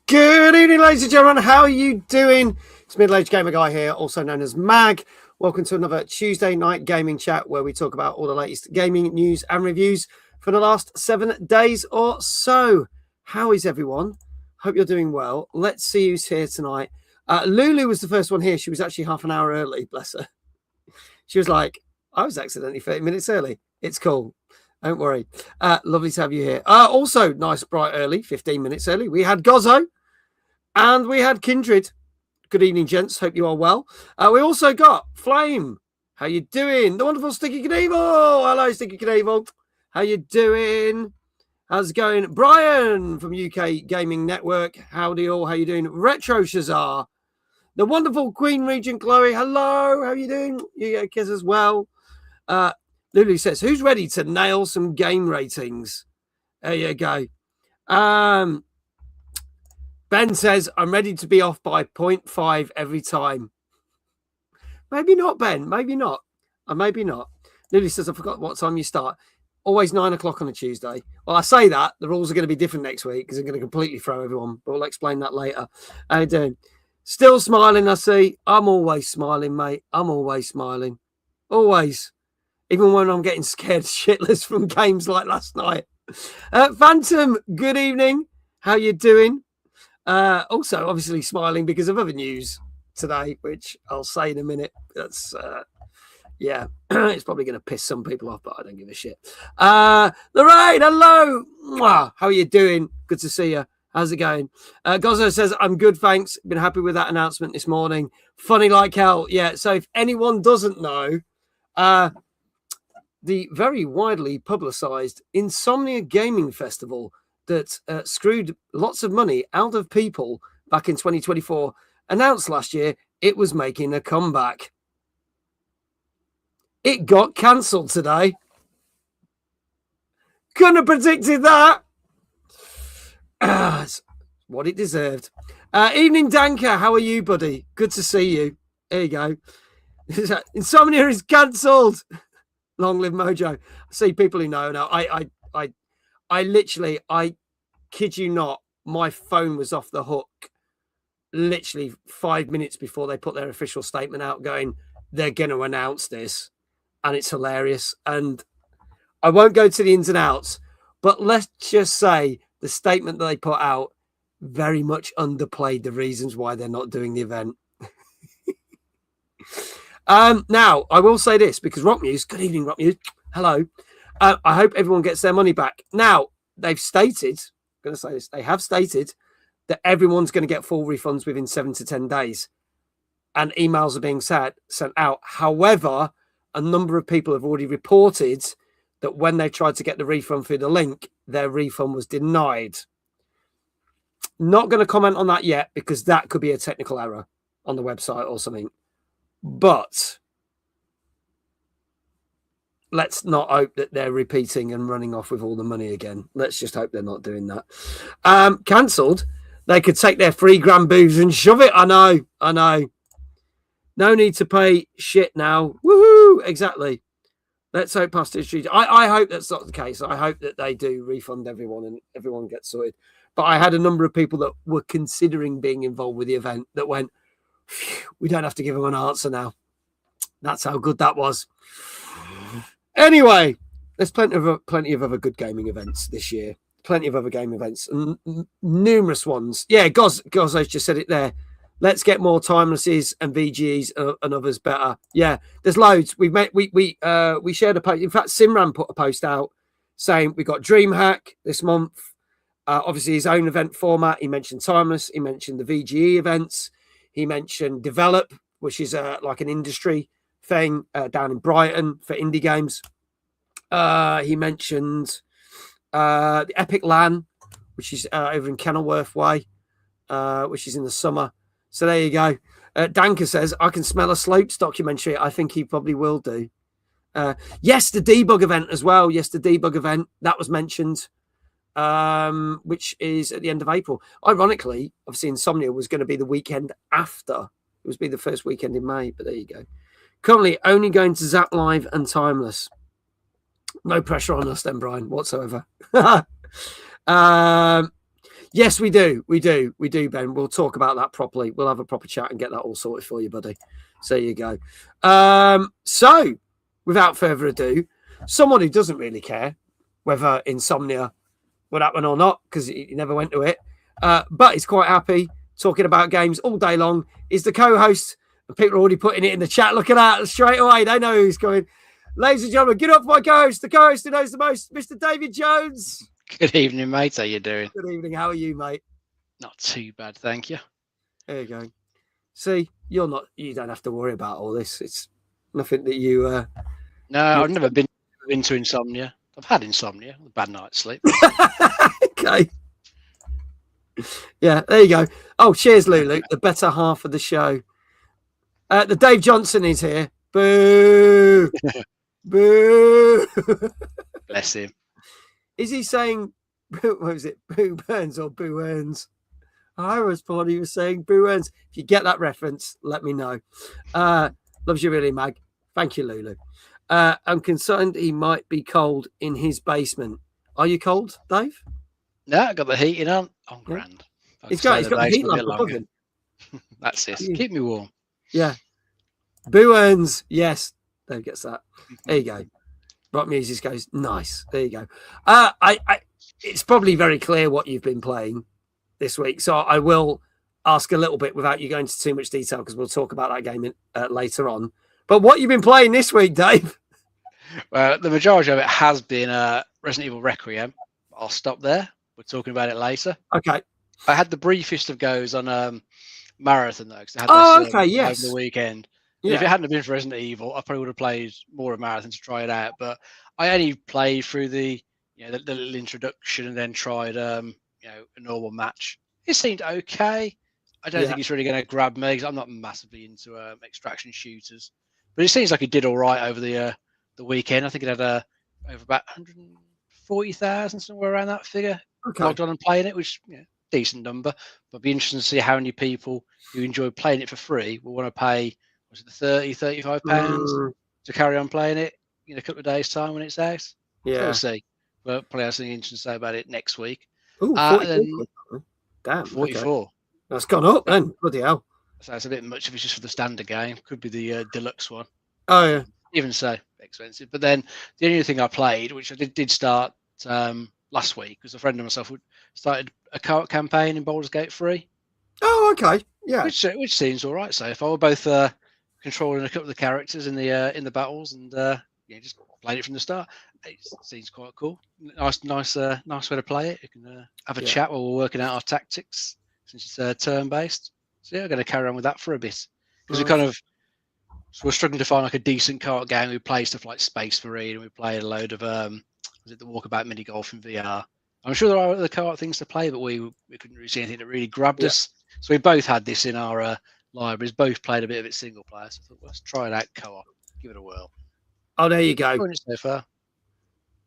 Good evening, ladies and gentlemen. How are you doing? It's Middle-Aged Gamer Guy here, also known as Mag. Welcome to another Tuesday night gaming chat where we talk about all the latest gaming news and reviews for the last 7 days or so. How is everyone? Hope you're doing well. Let's see who's here tonight. Lulu was the first one here. She was actually half an hour early, bless her. She was like, I was accidentally 30 minutes early. It's cool. Don't worry. Lovely to have you here. Also, nice, bright early, 15 minutes early. We had Gozzo. And we had Kindred. Good evening, gents. Hope you are well. We also got Flame. How you doing? The wonderful Sticky Knievel. Hello, Sticky Knievel. How you doing? How's it going? Brian from UK Gaming Network. Howdy all. How you doing? Retro Shazar. The wonderful Queen Regent Chloe. Hello. How you doing? You get a kiss as well. Lulu says, who's ready to nail some game ratings? There you go. Ben says, I'm ready to be off by 0.5 every time. Maybe not, Ben. Maybe not. Maybe not. Lily says, I forgot what time you start. Always 9 o'clock on a Tuesday. Well, I say that. The rules are going to be different next week because they're going to completely throw everyone. But we'll explain that later. How you doing? Still smiling, I see. I'm always smiling, mate. I'm always smiling. Always. Even when I'm getting scared shitless from games like last night. Phantom, good evening. How you doing? Also, obviously smiling because of other news today, which I'll say in a minute. That's, yeah, it's probably going to piss some people off, but I don't give a shit. Lorraine, hello. Mwah. How are you doing? Good to see you. How's it going? Gozzo says, I'm good, thanks. Been happy with that announcement this morning. Funny like hell. Yeah, so if anyone doesn't know, the very widely publicized Insomnia Gaming Festival that screwed lots of money out of people back in 2024, announced last year it was making a comeback. It got cancelled today. Couldn't have predicted that. It's what it deserved. Evening, Danka. How are you, buddy? Good to see you. There you go. Insomnia is cancelled. Long live Mojo. I see people who know now. I literally, I kid you not, my phone was off the hook literally 5 minutes before they put their official statement out going, they're going to announce this. And it's hilarious. And I won't go to the ins and outs, but let's just say the statement that they put out very much underplayed the reasons why they're not doing the event. Now, I will say this because Rock Muse, good evening, Rock Muse. Hello. I hope everyone gets their money back. Now, they've stated, I'm going to say this, they have stated that everyone's going to get full refunds within 7 to 10 days. And emails are being sent out. However, a number of people have already reported that when they tried to get the refund through the link, their refund was denied. Not going to comment on that yet because that could be a technical error on the website or something. But let's not hope that they're repeating and running off with all the money again. Let's just hope they're not doing that. Cancelled. They could take their £3 booze and shove it. I know. No need to pay shit now. Woohoo! Exactly. Let's hope past history. I hope that's not the case. I hope that they do refund everyone and everyone gets sorted. But I had a number of people that were considering being involved with the event that went, we don't have to give them an answer now. That's how good that was. Anyway, there's plenty of other good gaming events this year. Plenty of other game events and numerous ones. Yeah, Gozzo's just said it there. Let's get more timelesses and VGEs and others better. Yeah, there's loads. We shared a post. In fact, Simran put a post out saying we got DreamHack this month. Obviously, his own event format. He mentioned Timeless. He mentioned the VGE events. He mentioned Develop, which is like an industry thing down in Brighton for indie games. He mentioned the Epic LAN, which is over in Kenilworth Way, which is in the summer. So there you go. Danker says, I can smell a Slopes documentary. I think he probably will do. Yes, the debug event as well. Yes, the debug event. That was mentioned, which is at the end of April. Ironically, obviously, Insomnia was going to be the weekend after. It was be the first weekend in May, but there you go. Currently only going to Zap Live and Timeless. No pressure on us then, Brian, whatsoever. Yes, we do, Ben. We'll talk about that properly. We'll have a proper chat and get that all sorted for you, buddy. So there you go. So, without further ado, someone who doesn't really care whether Insomnia would happen or not, because he never went to it, but he's quite happy talking about games all day long, is the co-host. And people are already putting it in the chat. Look at that straight away. They know who's coming. Ladies and gentlemen, get up for my co-host, the co-host who knows the most, Mr. David Jones. Good evening, mate. How you doing? Good evening. How are you, mate? Not too bad, thank you. There you go. See, you don't have to worry about all this. It's nothing that you... No, I've never been into insomnia. I've had insomnia, a bad night's sleep. Okay. Yeah, there you go. Oh, cheers, Lulu, the better half of the show. The Dave Johnson is here. Boo! Boo! Bless him. Is he saying, what was it, Boo Burns or Boo Earns? I was thought he was saying Boo Earns. If you get that reference, let me know. Loves you really, Mag. Thank you, Lulu. I'm concerned he might be cold in his basement. Are you cold, Dave? No, I got the heating on. I'm grand. He's got the heat lamp above him. That's it. Keep me warm. Yeah. Boo Earns. Yes. Dave gets that. There you go. Rock music goes, nice. There you go. It's probably very clear what you've been playing this week. So I will ask a little bit without you going into too much detail because we'll talk about that game later on. But what you've been playing this week, Dave? Well, the majority of it has been Resident Evil Requiem. I'll stop there. We're talking about it later. Okay. I had the briefest of goes on Marathon, though. Yes. Over the weekend. Yeah. If it hadn't been for Resident Evil, I probably would have played more of Marathon to try it out. But I only played through the little introduction and then tried a normal match. It seemed okay. I don't think it's really going to grab me because I'm not massively into extraction shooters. But it seems like it did all right over the weekend. I think it had over about 140,000 somewhere around that figure. Okay. Logged on and playing it, which decent number. But it'd be interesting to see how many people who enjoy playing it for free will want to pay. Was it the 30, 35 pounds to carry on playing it in a couple of days' time when it's out? Yeah, we'll see. We'll probably have something interesting to say about it next week. Ooh, 44. Damn, 44. Okay. That's gone up then. Bloody hell. So it's a bit much if it's just for the standard game. Could be the deluxe one. Oh yeah. Even so, expensive. But then the only thing I played, which I did start last week, because a friend of myself started a campaign in Baldur's Gate 3. Oh, okay. Yeah. Which seems all right so far. We're both controlling a couple of the characters in the battles and just played it from the start. It seems quite cool. Nice way to play it. You can have a chat while we're working out our tactics. since it's turn-based. So yeah, I'm going to carry on with that for a bit because Nice. we're struggling to find like a decent cart game. We play stuff like Space Marine, and we play a load of was it the Walkabout mini golf in VR? I'm sure there are other cart things to play, but we couldn't really see anything that really grabbed us. So we both had this in our libraries. Both played a bit of it single player. So I thought, let's try it out co-op, give it a whirl. Oh, there you go. Enjoying it so far.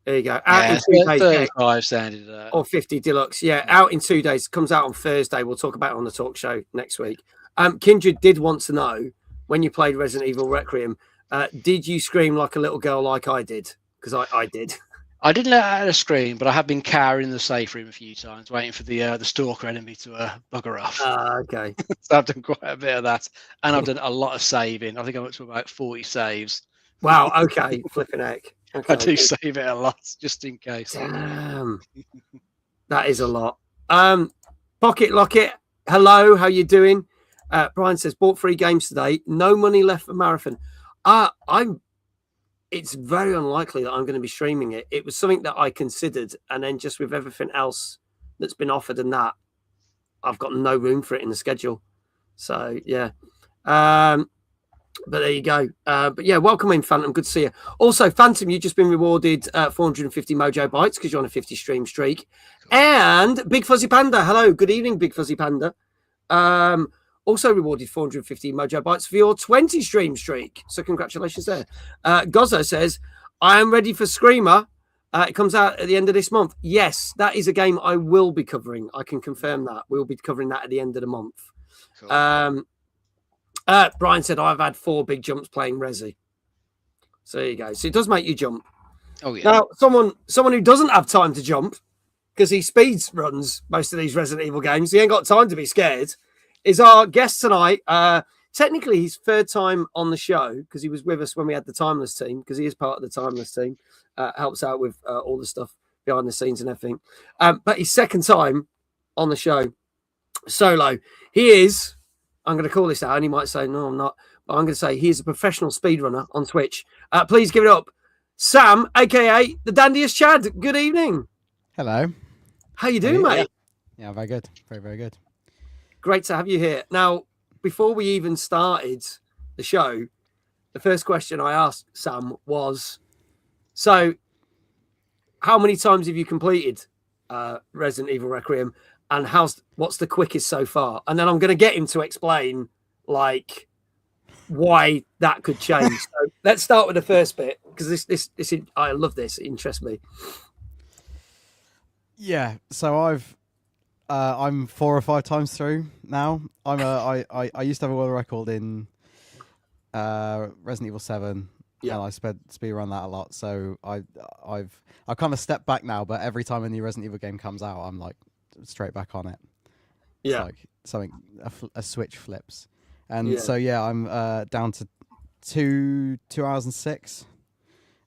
There you go. Out in 2 days. 35 sounded. Or 50 deluxe. Yeah, out in 2 days. Comes out on Thursday. We'll talk about it on the talk show next week. Kindred did want to know, when you played Resident Evil Requiem, did you scream like a little girl like I did? Because I did. I didn't let out a scream, but I have been carrying the safe room a few times, waiting for the stalker enemy to bugger off. Okay. So I've done quite a bit of that, and I've done a lot of saving. I think I'm up to about 40 saves. Wow. Okay. Flipping heck. Okay. I do save it a lot, just in case. Damn. That is a lot. Pocket Locket. Hello. How you doing? Brian says, bought 3 games today. No money left for Marathon. It's very unlikely that I'm going to be streaming it. It was something that I considered, and then just with everything else that's been offered and that, I've got no room for it in the schedule. So yeah. But there you go. But yeah, welcome in, Phantom. Good to see you. Also, Phantom, you've just been rewarded 450 Mojo Bytes because you're on a 50 stream streak. Cool. And Big Fuzzy Panda. Hello. Good evening, Big Fuzzy Panda. Also rewarded 450 Mojo Bytes for your 20 stream streak. So congratulations there. Gozzo says, I am ready for Screamer. It comes out at the end of this month. Yes, that is a game I will be covering. I can confirm that. We'll be covering that at the end of the month. Cool. Brian said, I've had 4 big jumps playing Resi. So there you go. So it does make you jump. Oh, yeah. Now, someone who doesn't have time to jump, because he speeds runs most of these Resident Evil games, he ain't got time to be scared, is our guest tonight. Technically, his 3rd time on the show, because he was with us when we had the Timeless team, because he is part of the Timeless team, helps out with all the stuff behind the scenes and everything. But his 2nd time on the show, solo. He is, I'm going to call this out, and he might say, no, I'm not, but I'm going to say he is a professional speedrunner on Twitch. Please give it up. Sam, a.k.a. the Dandiest Chad. Good evening. Hello. How you doing, mate? Yeah, very good. Very, very good. Great to have you here. Now, before we even started the show, the first question I asked Sam was, so how many times have you completed Resident Evil Requiem, and what's the quickest so far? And then I'm going to get him to explain, like, why that could change. So let's start with the first bit, because this I love this. It interests me. Yeah, so I'm 4 or 5 times through now. I used to have a world record in Resident Evil 7. Yeah, and I speed run that a lot. So I've kind of stepped back now, but every time a new Resident Evil game comes out, I'm like straight back on it. Yeah, it's like something a switch flips, and so yeah, I'm down to 2 hours and 6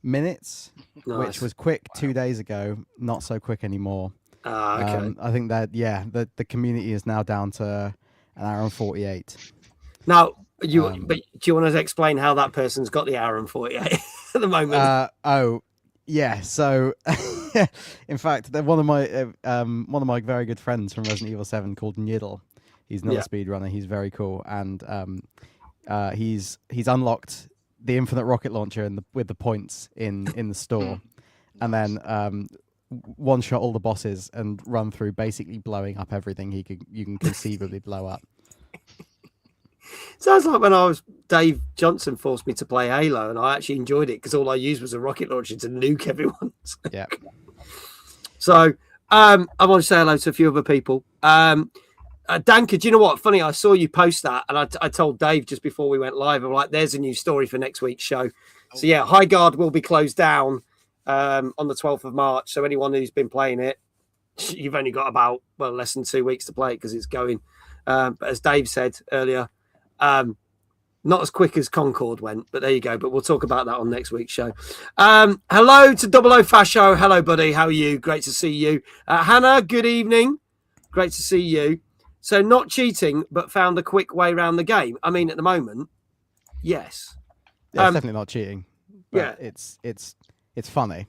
minutes, nice. Which was quick 2 days ago, not so quick anymore. Okay. I think that the community is now down to 1 hour and 48. Now, but do you want to explain how that person's got the hour and 48 at the moment? Yeah. So, in fact, one of my very good friends from Resident Evil 7 called Niddle. He's another speedrunner. He's very cool, and he's unlocked the infinite rocket launcher with the points in the store, and then one shot all the bosses and run through basically blowing up everything you can conceivably blow up. Sounds like when Dave Johnson forced me to play Halo, and I actually enjoyed it because all I used was a rocket launcher to nuke everyone. Yeah. So I want to say hello to a few other people. Danka, do you know what? Funny, I saw you post that, and I told Dave just before we went live, I'm like, there's a new story for next week's show. So yeah, High Guard will be closed down on the 12th of March. So anyone who's been playing it, you've only got about less than 2 weeks to play it because it's going. But as Dave said earlier, not as quick as Concord went, but there you go. But we'll talk about that on next week's show. Hello to Double O Fascio. Hello, buddy. How are you? Great to see you. Hannah, good evening. Great to see you. So not cheating, but found a quick way around the game. I mean, at the moment, yes. Yeah, it's definitely not cheating. Yeah, it's funny.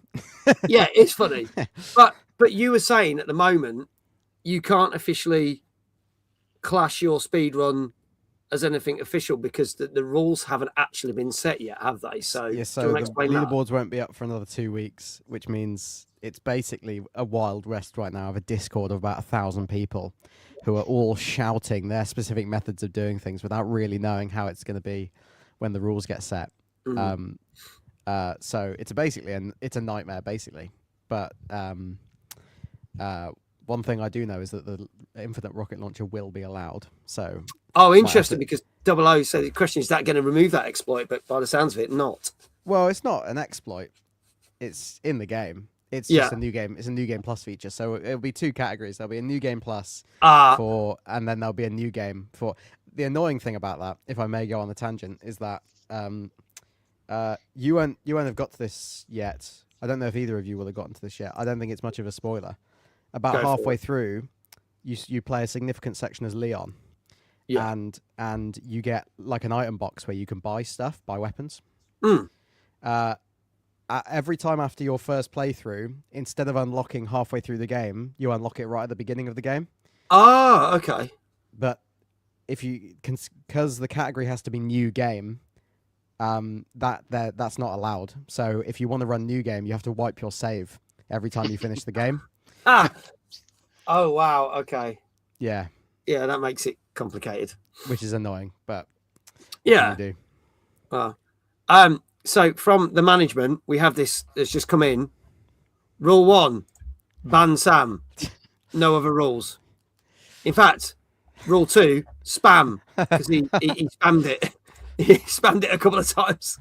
Yeah, it's funny. But you were saying at the moment you can't officially class your speed run as anything official because the rules haven't actually been set yet, have they? So, yeah, do you so want to the explain that? leaderboards won't be up for another 2 weeks, which means it's basically a wild west right now of a Discord of about 1,000 people who are all shouting their specific methods of doing things without really knowing how it's going to be when the rules get set. Mhm. So it's basically it's a nightmare, basically. But one thing I do know is that the infinite rocket launcher will be allowed. So Oh, interesting, because Double O said the question is that going to remove that exploit, but by the sounds of it, not. well, it's not an exploit. It's in the game. It's Yeah. just a new game. It's a new game plus feature. So it'll be 2 categories. There'll be a new game plus and then there'll be a new game for. The annoying thing about that, if I may go on a tangent, is that you won't have got to this yet. I don't know if either of you will have gotten to this yet. I don't think it's much of a spoiler. About Go for halfway it. through, you play a significant section as Leon. Yeah. And you get like an item box where you can buy stuff, buy weapons. Mm. Every time after your first playthrough, instead of unlocking halfway through the game, you unlock it right at the beginning of the game. Ah, okay. But if you because the category has to be new game, that's not allowed. So if you want to run new game, you have to wipe your save every time you finish the game. Oh, wow. Okay. Yeah. Yeah, that makes it complicated. Which is annoying, but yeah. what can you do? Well, so from the management, we have this that's just come in. Rule 1, ban Sam. No other rules. In fact, rule 2, spam, because he spammed it. He spammed it a couple of times.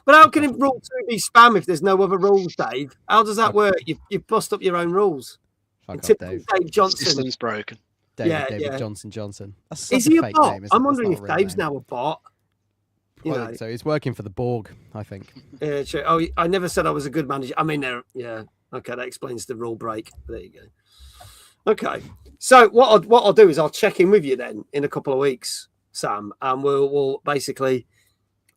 But how can rule 2 be spam if there's no other rules, Dave? How does that work? You bust up your own rules. Fuck off, Typical Dave. Dave Johnson. System's broken. David Johnson. That's such Is he a fake bot? name, isn't I'm it? That's wondering not if a real Dave's name. now a bot. I think so. He's working for the Borg, I think. Yeah, sure. Oh, I never said I was a good manager. I mean, yeah. Okay, that explains the rule break. There you go. Okay. So what I'll do is I'll check in with you then in a couple of weeks, Sam, and we'll basically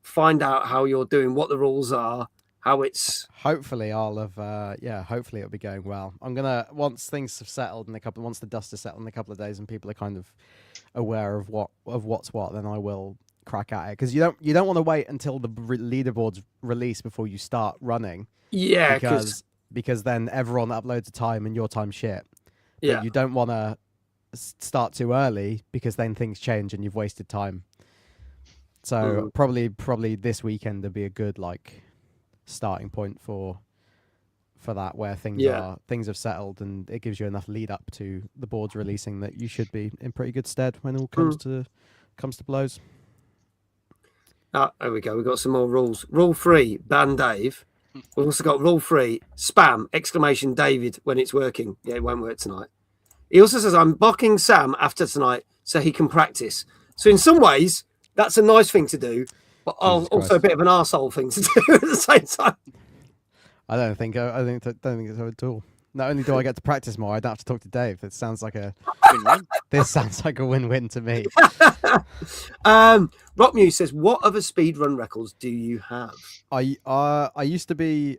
find out how you're doing, what the rules are, how it's. Hopefully, hopefully it'll be going well. I'm gonna once things have settled once the dust has settled in a couple of days and people are kind of aware of what's what, then I will crack at it, because you don't want to wait until the leaderboards release before you start running. Yeah, because then everyone uploads a time and your time's shit. But yeah, you don't want to start too early because then things change and you've wasted time. So probably this weekend would be a good starting point for that, where things have settled and it gives you enough lead up to the boards releasing that you should be in pretty good stead when it all comes to blows. There we go. We've got some more rules. Rule 3, ban Dave. We've also got rule 3, spam, ! David when it's working. Yeah, it won't work tonight. He also says, I'm blocking Sam after tonight so he can practice. So in some ways, that's a nice thing to do, but also a bit of an arsehole thing to do at the same time. I don't think it's so at all. Not only do I get to practice more, I don't have to talk to Dave. It sounds like a win-win. This sounds like a win-win to me. Rockmuse says, what other speedrun records do you have? I used to be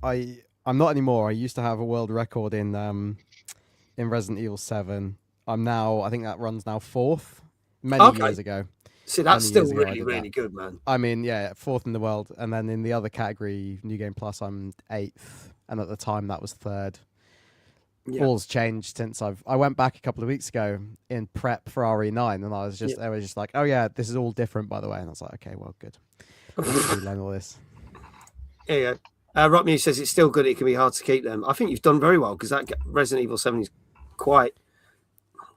I'm not anymore. I used to have a world record in Resident Evil 7. I think that runs now 4th many years ago. See, that's still really good, man. I mean, yeah, 4th in the world, and then in the other category, New Game Plus, I'm 8th, and at the time that was 3rd. Yeah. All's changed since I went back a couple of weeks ago in prep for RE9, and I was just like, oh yeah, this is all different, by the way, and I was like, okay, well, good. Learn all this. Yeah. Rockmuse says it's still good. It can be hard to keep them. I think you've done very well, because that Resident Evil 7 is quite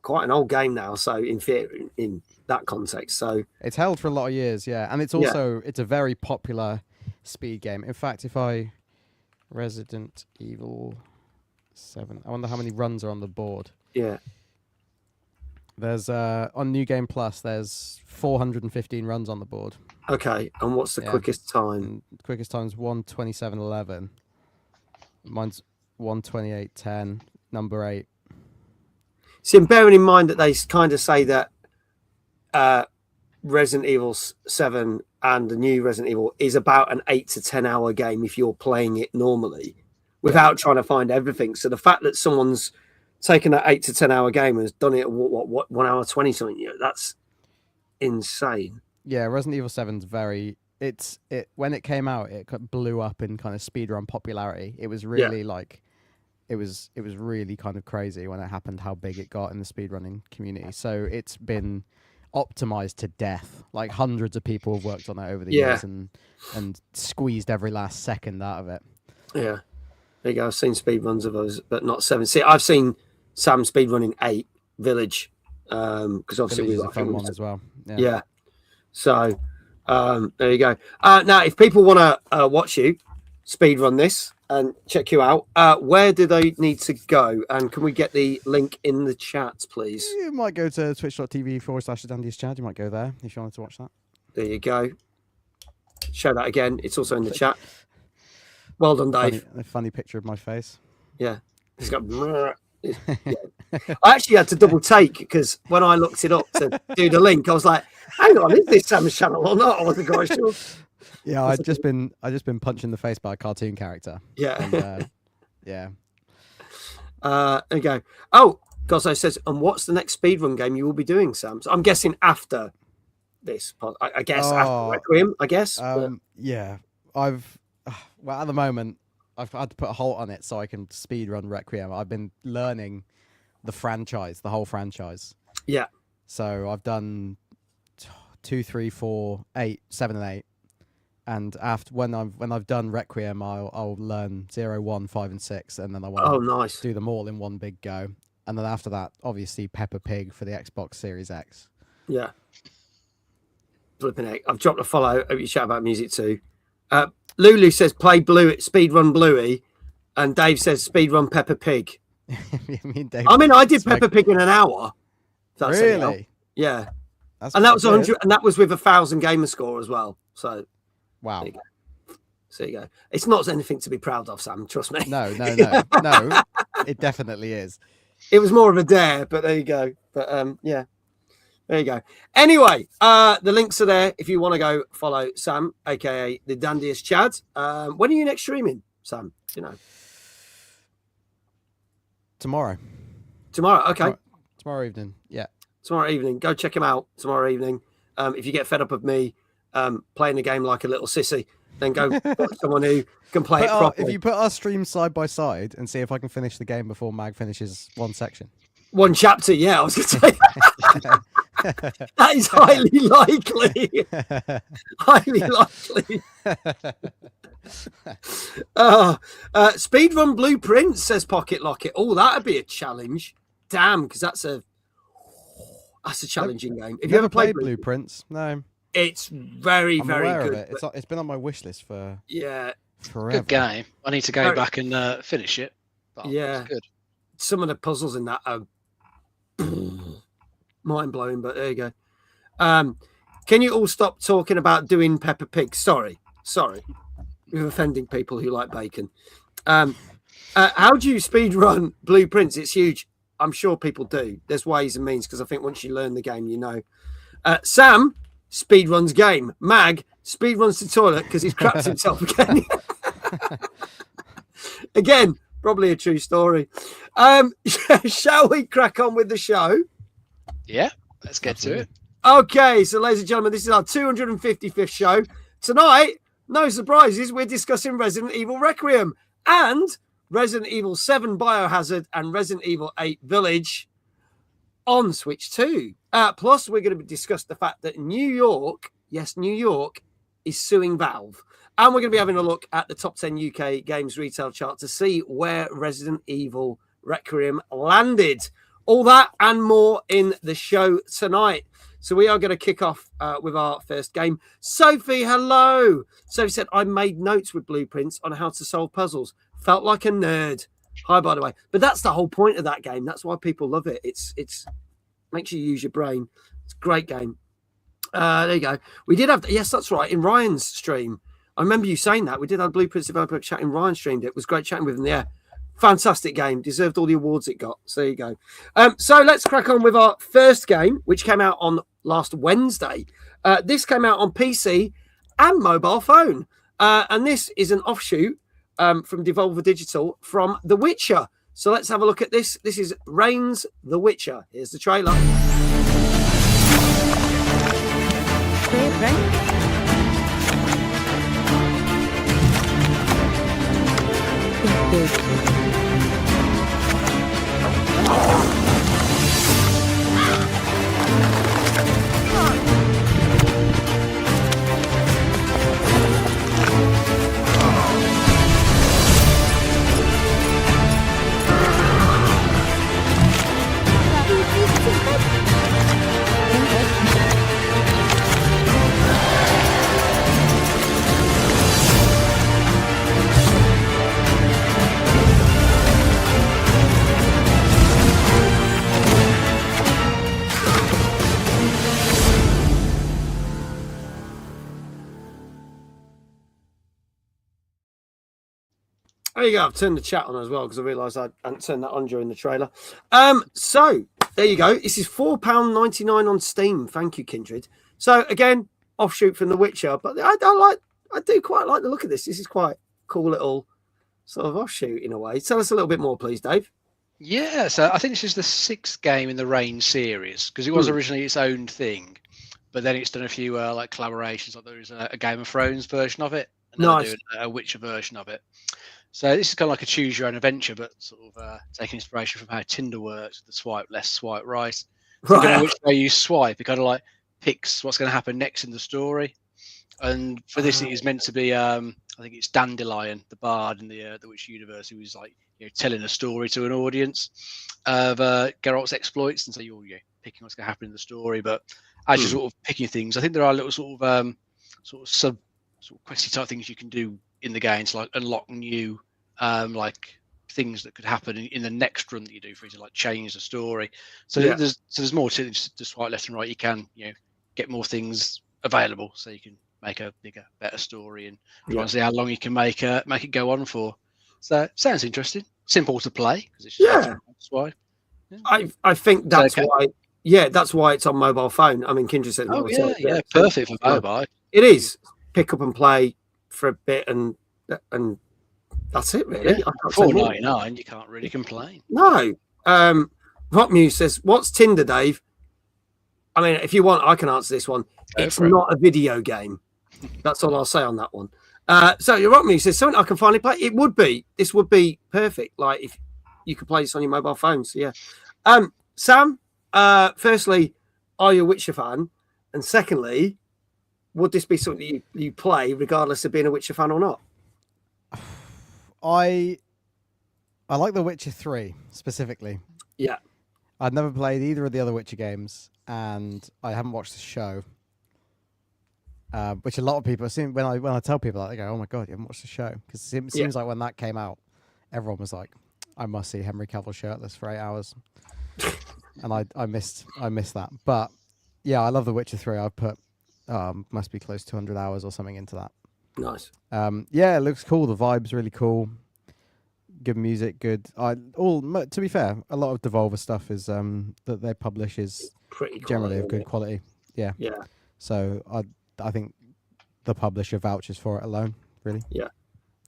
an old game now. So in that context, so it's held for a lot of years, yeah, and it's also it's a very popular speed game. In fact, Resident Evil 7, I wonder how many runs are on the board. Yeah, there's on New Game Plus, there's 415 runs on the board. Okay, and what's the quickest time? And quickest time's 1:27:11. Mine's 1:28:10. Number 8. See, and bearing in mind that they kind of say that Resident Evil 7 and the new Resident Evil is about an 8 to 10 hour game if you're playing it normally without trying to find everything. So the fact that someone's taken that 8 to 10 hour game and has done it at what 1 hour 20 something. You know, that's insane. Yeah, Resident Evil 7's very. When it came out, it blew up in kind of speedrun popularity. It was really it was really kind of crazy when it happened how big it got in the speedrunning community. So it's been optimized to death. Like hundreds of people have worked on it over the years and squeezed every last second out of it. Yeah. There you go. I've seen speedruns of those, but not 7. See, I've seen Sam speedrunning 8 Village. Because obviously Village is a fun one as well. Yeah. So there you go. Now if people want to watch you speedrun this and check you out, where do they need to go? And can we get the link in the chat, please? You might go to twitch.tv/Dandiest. You might go there if you wanted to watch that. There you go. Show that again. It's also in the chat. Well done, Dave. A funny picture of my face. Yeah. He's got... Yeah. I actually had to double take because when I looked it up to do the link, I was like, hang on, is this Sam's channel or not? I wasn't quite sure. Yeah, I'd just been punched in the face by a cartoon character. Yeah. And, yeah. There you go. Oh, Gozzo says, and what's the next speedrun game you will be doing, Sam? So I'm guessing after this. I guess after Requiem, I guess. Yeah. Well, at the moment, I've had to put a halt on it so I can speedrun Requiem. I've been learning the whole franchise. Yeah. So I've done 2, 3, 4, 8, 7, and 8. And after when I've done Requiem, I'll learn 0, 1, 5, and 6, and then I want to do them all in one big go. And then after that, obviously Peppa Pig for the Xbox Series X. Yeah. Flipping heck. I've dropped a follow. Hope you chat about music too. Lulu says play speedrun Bluey, and Dave says speedrun Peppa Pig. I did Peppa Pig in an hour. That's really? Yeah. And that was 100, and that was with 1,000 gamer score as well. So wow. There you go. So there you go. It's not anything to be proud of, Sam. Trust me. No. It definitely is. It was more of a dare, but there you go. But yeah. There you go. Anyway, the links are there if you want to go follow Sam, aka the Dandiest Chad. When are you next streaming, Sam? Do you know? Tomorrow. Okay. Tomorrow evening. Yeah. Tomorrow evening. Go check him out tomorrow evening. If you get fed up of me playing the game like a little sissy, then go watch someone who can play it properly. If you put our streams side by side and see if I can finish the game before Mag finishes one section. One chapter, yeah, I was going to say. That is highly likely. Highly likely. Speedrun Blueprints, says Pocket Locket. Oh, that'd be a challenge. Damn, because that's a challenging game. Have you ever played Blueprints? No. It's very, I'm very aware good. Of it. It's been on my wish list for forever. Good game. I need to go back and finish it. Yeah. It's good. Some of the puzzles in that are mind blowing, but there you go. Can you all stop talking about doing Peppa Pig? Sorry, we're offending people who like bacon. How do you speed run Blueprints? It's huge. I'm sure people do. There's ways and means because I think once you learn the game, you know. Sam speed runs game. Mag speed runs to toilet because he's crapped himself again. Again, probably a true story. Shall we crack on with the show? Yeah, let's get to it. Okay, so ladies and gentlemen, this is our 255th show. Tonight, no surprises, we're discussing Resident Evil Requiem and Resident Evil 7 Biohazard and Resident Evil 8 Village on Switch 2. Plus, we're going to discuss the fact that New York, yes, New York, is suing Valve. And we're going to be having a look at the top 10 UK games retail chart to see where Resident Evil Requiem landed. All that and more in the show tonight. So we are going to kick off with our first game. Sophie, hello. Sophie said, I made notes with Blueprints on how to solve puzzles. Felt like a nerd. Hi, by the way. But that's the whole point of that game. That's why people love it. It's makes you use your brain. It's a great game. There you go. We did have, yes, that's right, in Ryan's stream. I remember you saying that. We did have Blueprints developer chatting. Ryan streamed it. It was great chatting with him. Yeah. Fantastic game. Deserved all the awards it got. So there you go. So let's crack on with our first game, which came out on last Wednesday. This came out on PC and mobile phone. And this is an offshoot from Devolver Digital from The Witcher. So let's have a look at this. This is Reigns The Witcher. Here's the trailer. There you go. I've turned the chat on as well because I realised I hadn't turned that on during the trailer. So there you go. This is £4.99 on Steam. Thank you, Kindred. So again, offshoot from The Witcher, but I do quite like the look of this. This is quite cool little sort of offshoot in a way. Tell us a little bit more, please, Dave. Yeah, so I think this is the 6th game in the Reign series because it was originally its own thing, but then it's done a few like collaborations. Like there is a Game of Thrones version of it, and then they're doing a Witcher version of it. So this is kind of like a choose your own adventure, but sort of taking inspiration from how Tinder works, the swipe left, swipe right. So depending on which way you swipe, it kind of like picks what's going to happen next in the story. And for this, it is meant to be, I think it's Dandelion, the bard in the Witcher universe, who is like telling a story to an audience of Geralt's exploits, and so you're picking what's going to happen in the story. But as you're sort of picking things, I think there are little sort of questy type things you can do in the game to like unlock new like things that could happen in the next run that you do for it to like change the story. So there's more to it than just swipe left and right. You can get more things available, so you can make a bigger, better story and try and see how long you can make it go on for. So sounds interesting. Simple to play because it's just swipe. Yeah. I think that's why. Yeah, that's why it's on mobile phone. I mean, Kindred said, perfect for mobile. It is pick up and play for a bit, and that's it really. Yeah. $4.99, you can't really complain. No. Rockmuse says, "What's Tinder, Dave?" I mean, if you want, I can answer this one. It's not a video game. That's all I'll say on that one. So your Rockmuse says, "Something I can finally play." It would be. This would be perfect. Like if you could play this on your mobile phone. So yeah. Sam. Firstly, are you a Witcher fan? And secondly, would this be something you play regardless of being a Witcher fan or not? I like The Witcher 3 specifically. Yeah. I've never played either of the other Witcher games, and I haven't watched the show. Which a lot of people assume when I tell people that, they go, "Oh my god, you haven't watched the show?" Because it seems like when that came out, everyone was like, "I must see Henry Cavill shirtless for 8 hours." And I missed that. But yeah, I love The Witcher 3. I've put must be close to 200 hours or something into that. Nice. Yeah, it looks cool. The vibe's really cool. Good music, good. To be fair, a lot of Devolver stuff is that they publish is pretty generally of good quality. Yeah. Yeah. So I think the publisher vouches for it alone, really. Yeah.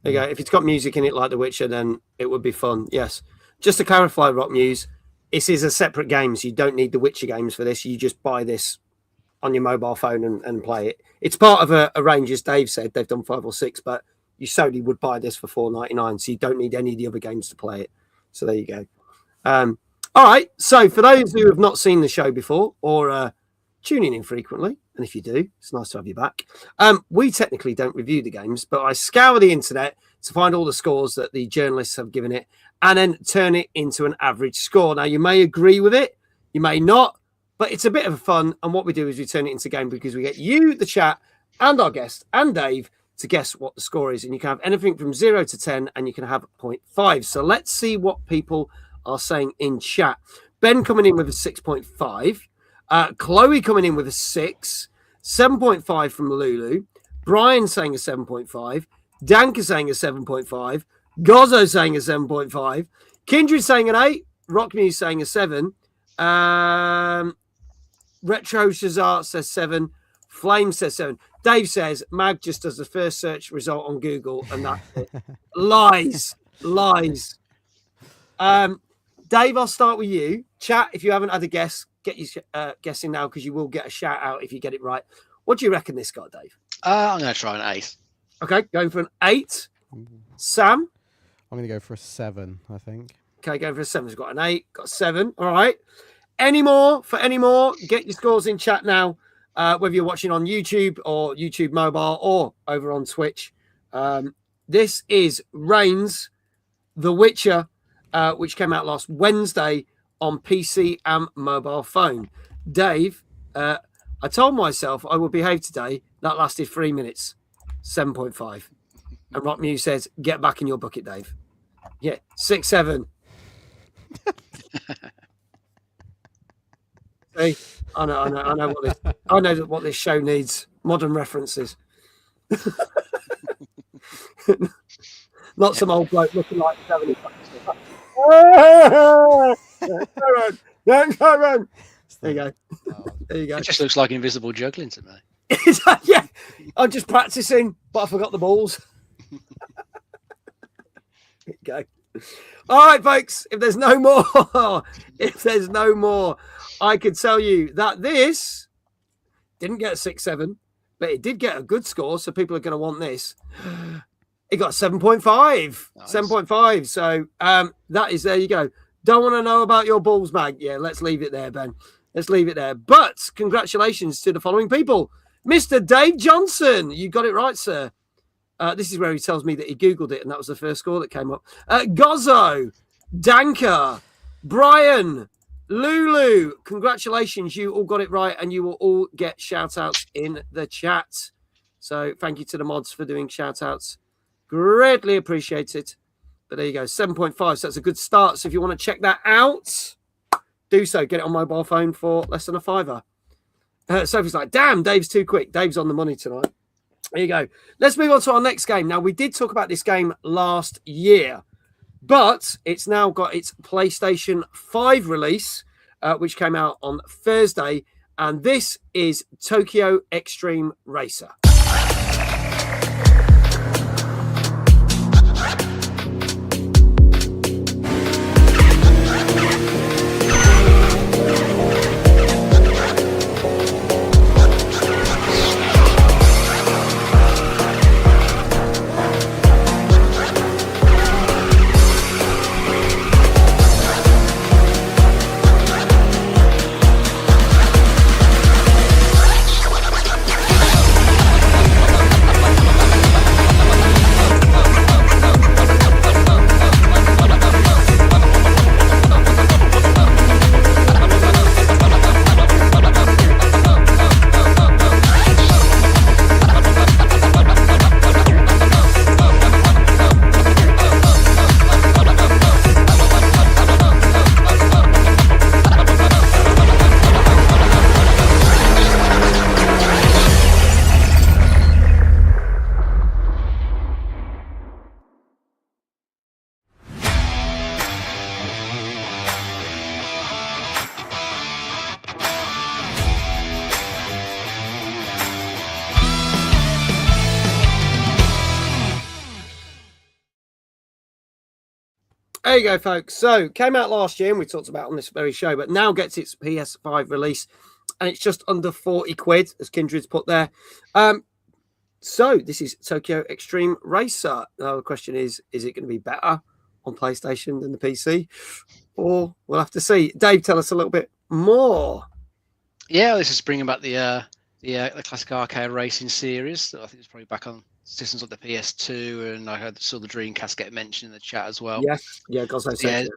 There you go. If it's got music in it like The Witcher, then it would be fun. Yes. Just to clarify, Rock Muse, this is a separate game, so you don't need the Witcher games for this. You just buy this on your mobile phone and play it. It's part of a range, as Dave said. They've done 5 or 6, but you solely would buy this for $4.99, so you don't need any of the other games to play it. So there you go. All right. So for those who have not seen the show before or tuning in frequently, and if you do, it's nice to have you back. We technically don't review the games, but I scour the internet to find all the scores that the journalists have given it and then turn it into an average score. Now, you may agree with it, you may not, but it's a bit of fun. And what we do is we turn it into a game because we get you, the chat, and our guest, and Dave, to guess what the score is. And you can have anything from 0 to 10, and you can have 0.5. So let's see what people are saying in chat. Ben coming in with a 6.5. Chloe coming in with a 6. 7.5 from Lulu. Brian saying a 7.5. Danka saying a 7.5. Gozzo saying a 7.5. Kindred saying an 8. Rockmuse saying a 7. Retro Shazar says 7. Flame says 7. Dave says Mag just does the first search result on Google, and that's it. Lies. Dave, I'll start with you. Chat, if you haven't had a guess, get your guessing now because you will get a shout out if you get it right. What do you reckon this got, Dave? I'm going to try an 8. Okay, going for an 8. Sam? I'm going to go for a 7, I think. Okay, going for a 7. He's got an 8, got a 7. All right. Any more? Get your scores in chat now, whether you're watching on YouTube or YouTube mobile or over on Twitch. This is Reigns, The Witcher, which came out last Wednesday on PC and mobile phone. Dave, I told myself I would behave today. That lasted 3 minutes, 7.5. And Rock Muse says, get back in your bucket, Dave. Yeah, 6, 7. See, I know what this show needs. Modern references. Not some old bloke looking like 70. There you go. There you go. It just looks like invisible juggling to me. Yeah, I'm just practicing, but I forgot the balls. There you go. All right, folks. If there's no more, I could tell you that this didn't get a 6, 7, but it did get a good score. So people are going to want this. It got 7.5. Nice. 7.5. So that is, there you go. Don't want to know about your balls, Mag. Yeah, let's leave it there, Ben. Let's leave it there. But congratulations to the following people. Mr. Dave Johnson. You got it right, sir. This is where he tells me that he Googled it, and that was the first score that came up. Gozzo, Danka, Brian, Lulu. Congratulations. You all got it right, and you will all get shout-outs in the chat. So thank you to the mods for doing shout-outs. Greatly appreciate it. But there you go, 7.5. So that's a good start. So if you want to check that out, do so. Get it on mobile phone for less than a £5. Sophie's like, damn, Dave's too quick. Dave's on the money tonight. There you go. Let's move on to our next game. Now, we did talk about this game last year, but it's now got its PlayStation 5 release, which came out on Thursday. And this is Tokyo Extreme Racer. There you go, folks. So, came out last year, and we talked about it on this very show, but now gets its PS5 release, and it's just under 40 quid, as Kindred's put there. So, this is Tokyo Extreme Racer. Now, the question is it going to be better on PlayStation than the PC? Or we'll have to see. Dave, tell us a little bit more. Yeah, this is bringing back the classic arcade racing series. I think it's probably back on systems like the PS2, and I saw the Dreamcast get mentioned in the chat as well. Yeah, Goslow said yeah,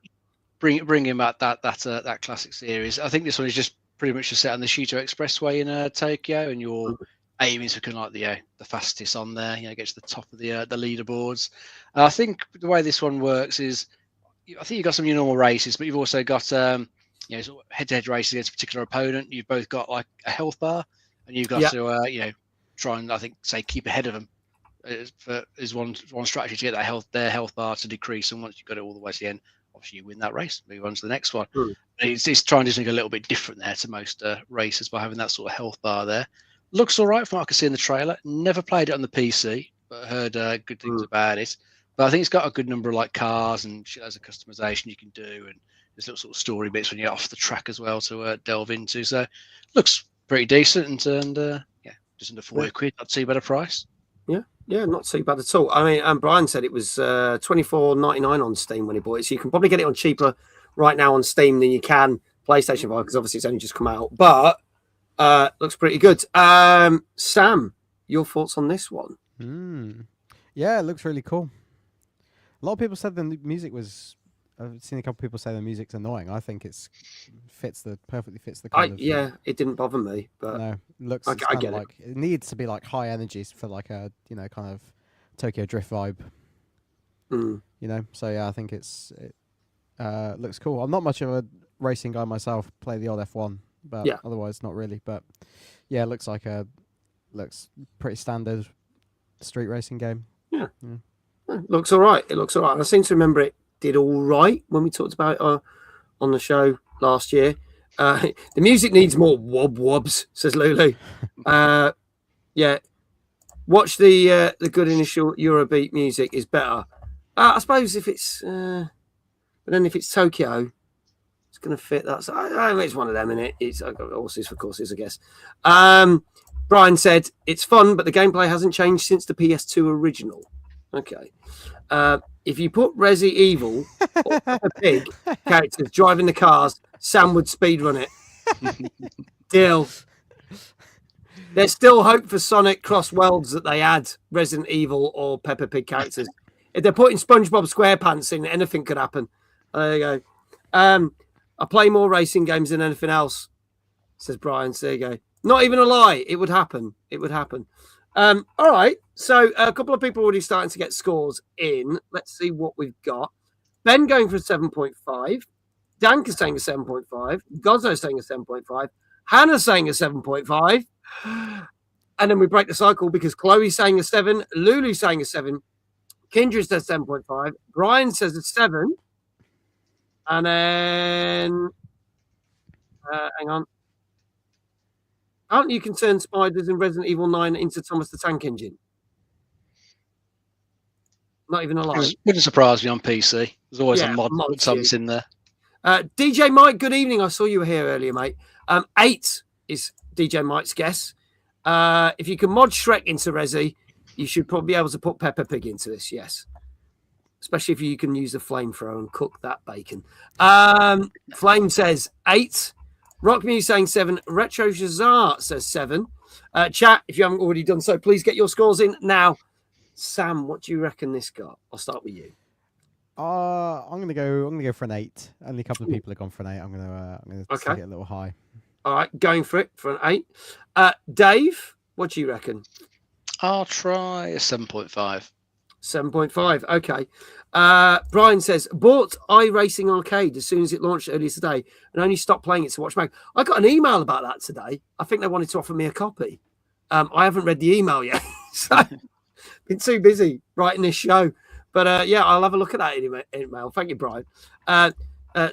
bringing back that classic series. I think this one is just pretty much just set on the Shuto Expressway in Tokyo, and you're aiming to kind of like the fastest on there. Get to the top of the leaderboards. I think the way this one works is, I think you've got some of your normal races, but you've also got sort of head-to-head races against a particular opponent. You've both got like a health bar, and you've got to try and keep ahead of them. Is one strategy to get their health bar to decrease, and once you've got it all the way to the end, obviously you win that race, move on to the next one. It's trying to do something a little bit different there to most races by having that sort of health bar there. Looks all right from what I can see in the trailer. Never played it on the PC, but heard good things about it. But I think it's got a good number of like cars and loads of customization you can do, and there's little sort of story bits when you're off the track as well to delve into. So looks pretty decent, and yeah, just under £40, not too bad a price. Yeah, not too bad at all. I mean, and Brian said it was $24.99 on Steam when he bought it, so you can probably get it on cheaper right now on Steam than you can PlayStation 5 because obviously it's only just come out. But looks pretty good. Sam, your thoughts on this one? Yeah, it looks really cool. A lot of people said the music was. I've seen a couple of people say the music's annoying. I think it's perfectly fits the kind of. Yeah, it didn't bother me, but no, looks. I get like it needs to be like high energies for like a kind of Tokyo Drift vibe. So yeah, I think it looks cool. I'm not much of a racing guy myself. Play the odd F1, but otherwise not really. But yeah, it looks pretty standard street racing game. Yeah. It looks all right. I seem to remember it did all right when we talked about it on the show last year. The music needs more wobs, says Lulu. Yeah, watch the good initial Eurobeat music is better. I suppose if it's, but then if it's Tokyo, it's going to fit that. So it's one of them, innit? It's horses for courses, I guess. Brian said it's fun, but the gameplay hasn't changed since the PS2 original. Okay. If you put Resi Evil or a Pig characters driving the cars, Sam would speedrun it. Deal. There's still hope for Sonic Cross Worlds that they add Resident Evil or Peppa Pig characters. If they're putting SpongeBob SquarePants in, anything could happen. There you go. I play more racing games than anything else, says Brian. So there you go. Not even a lie. It would happen. All right. So a couple of people already starting to get scores in. Let's see what we've got. Ben going for a 7.5. Danka saying a 7.5. Gozzo saying a 7.5. Hannah saying a 7.5. And then we break the cycle because Chloe's saying a 7. Lulu saying a 7. Kindred says 7.5. Brian says a 7. And then, hang on. Aren't you concerned spiders in Resident Evil 9 into Thomas the Tank Engine? Not even a lie. It wouldn't surprise me on PC. There's always a mod put something in there. DJ Mike, good evening. I saw you were here earlier, mate. 8 is DJ Mike's guess. If you can mod Shrek into Resi, you should probably be able to put Peppa Pig into this, yes. Especially if you can use the flamethrower and cook that bacon. Flame says 8. Rockmew saying 7. Retro Shazar says 7. Chat, if you haven't already done so, please get your scores in now. Sam, what do you reckon this got? I'll start with you. I'm gonna go for an 8. Only a couple of people have gone for an 8. I'm gonna take it a little high. All right, going for it for an 8. Dave, what do you reckon? I'll try a 7.5. 7.5. Okay. Brian says, bought iRacing Arcade as soon as it launched earlier today and only stopped playing it to watch Mag. I got an email about that today. I think they wanted to offer me a copy. I haven't read the email yet. So been too busy writing this show. But yeah, I'll have a look at that email. Thank you, Brian.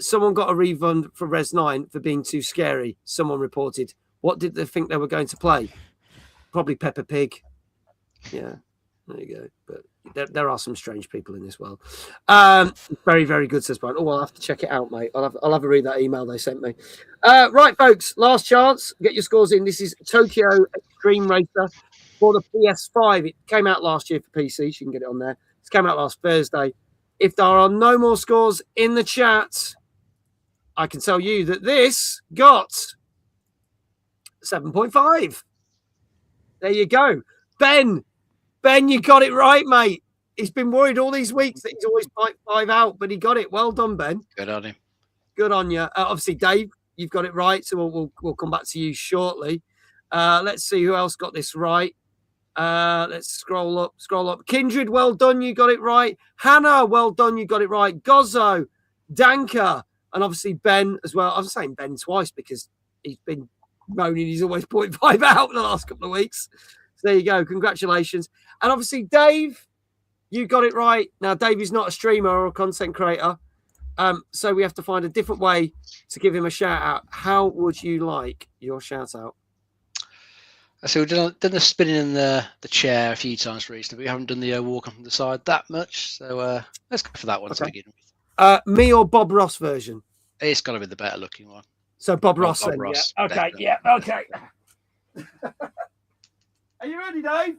Someone got a refund for Res 9 for being too scary. Someone reported. What did they think they were going to play? Probably Peppa Pig. Yeah, there you go. But there are some strange people in this world. Very, very good, says Brian. Oh, I'll have to check it out, mate. I'll have a read that email they sent me. Right, folks, last chance. Get your scores in. This is Tokyo Extreme Racer for the PS5. It came out last year for PC. So you can get it on there. It came out last Thursday. If there are no more scores in the chat, I can tell you that this got 7.5. There you go. Ben, you got it right, mate. He's been worried all these weeks that he's always 5 out, but he got it. Well done, Ben. Good on him. Good on you. Obviously, Dave, you've got it right, so we'll come back to you shortly. Let's see who else got this right. Let's scroll up. Kindred, well done, you got it right. Hannah, well done, you got it right. Gozzo, Danka, and obviously Ben as well. I was saying Ben twice because he's been moaning he's always 0.5 out the last couple of weeks. So there you go. Congratulations. And obviously, Dave, you got it right. Now, Dave is not a streamer or a content creator. So we have to find a different way to give him a shout out. How would you like your shout out? So we've done the spinning in the chair a few times recently. We haven't done the walking from the side that much. So let's go for that one to begin with. Me or Bob Ross version? It's got to be the better looking one. So Bob Ross. Bob then, Ross, yeah. Okay. definitely. Yeah. Okay. Are you ready, Dave?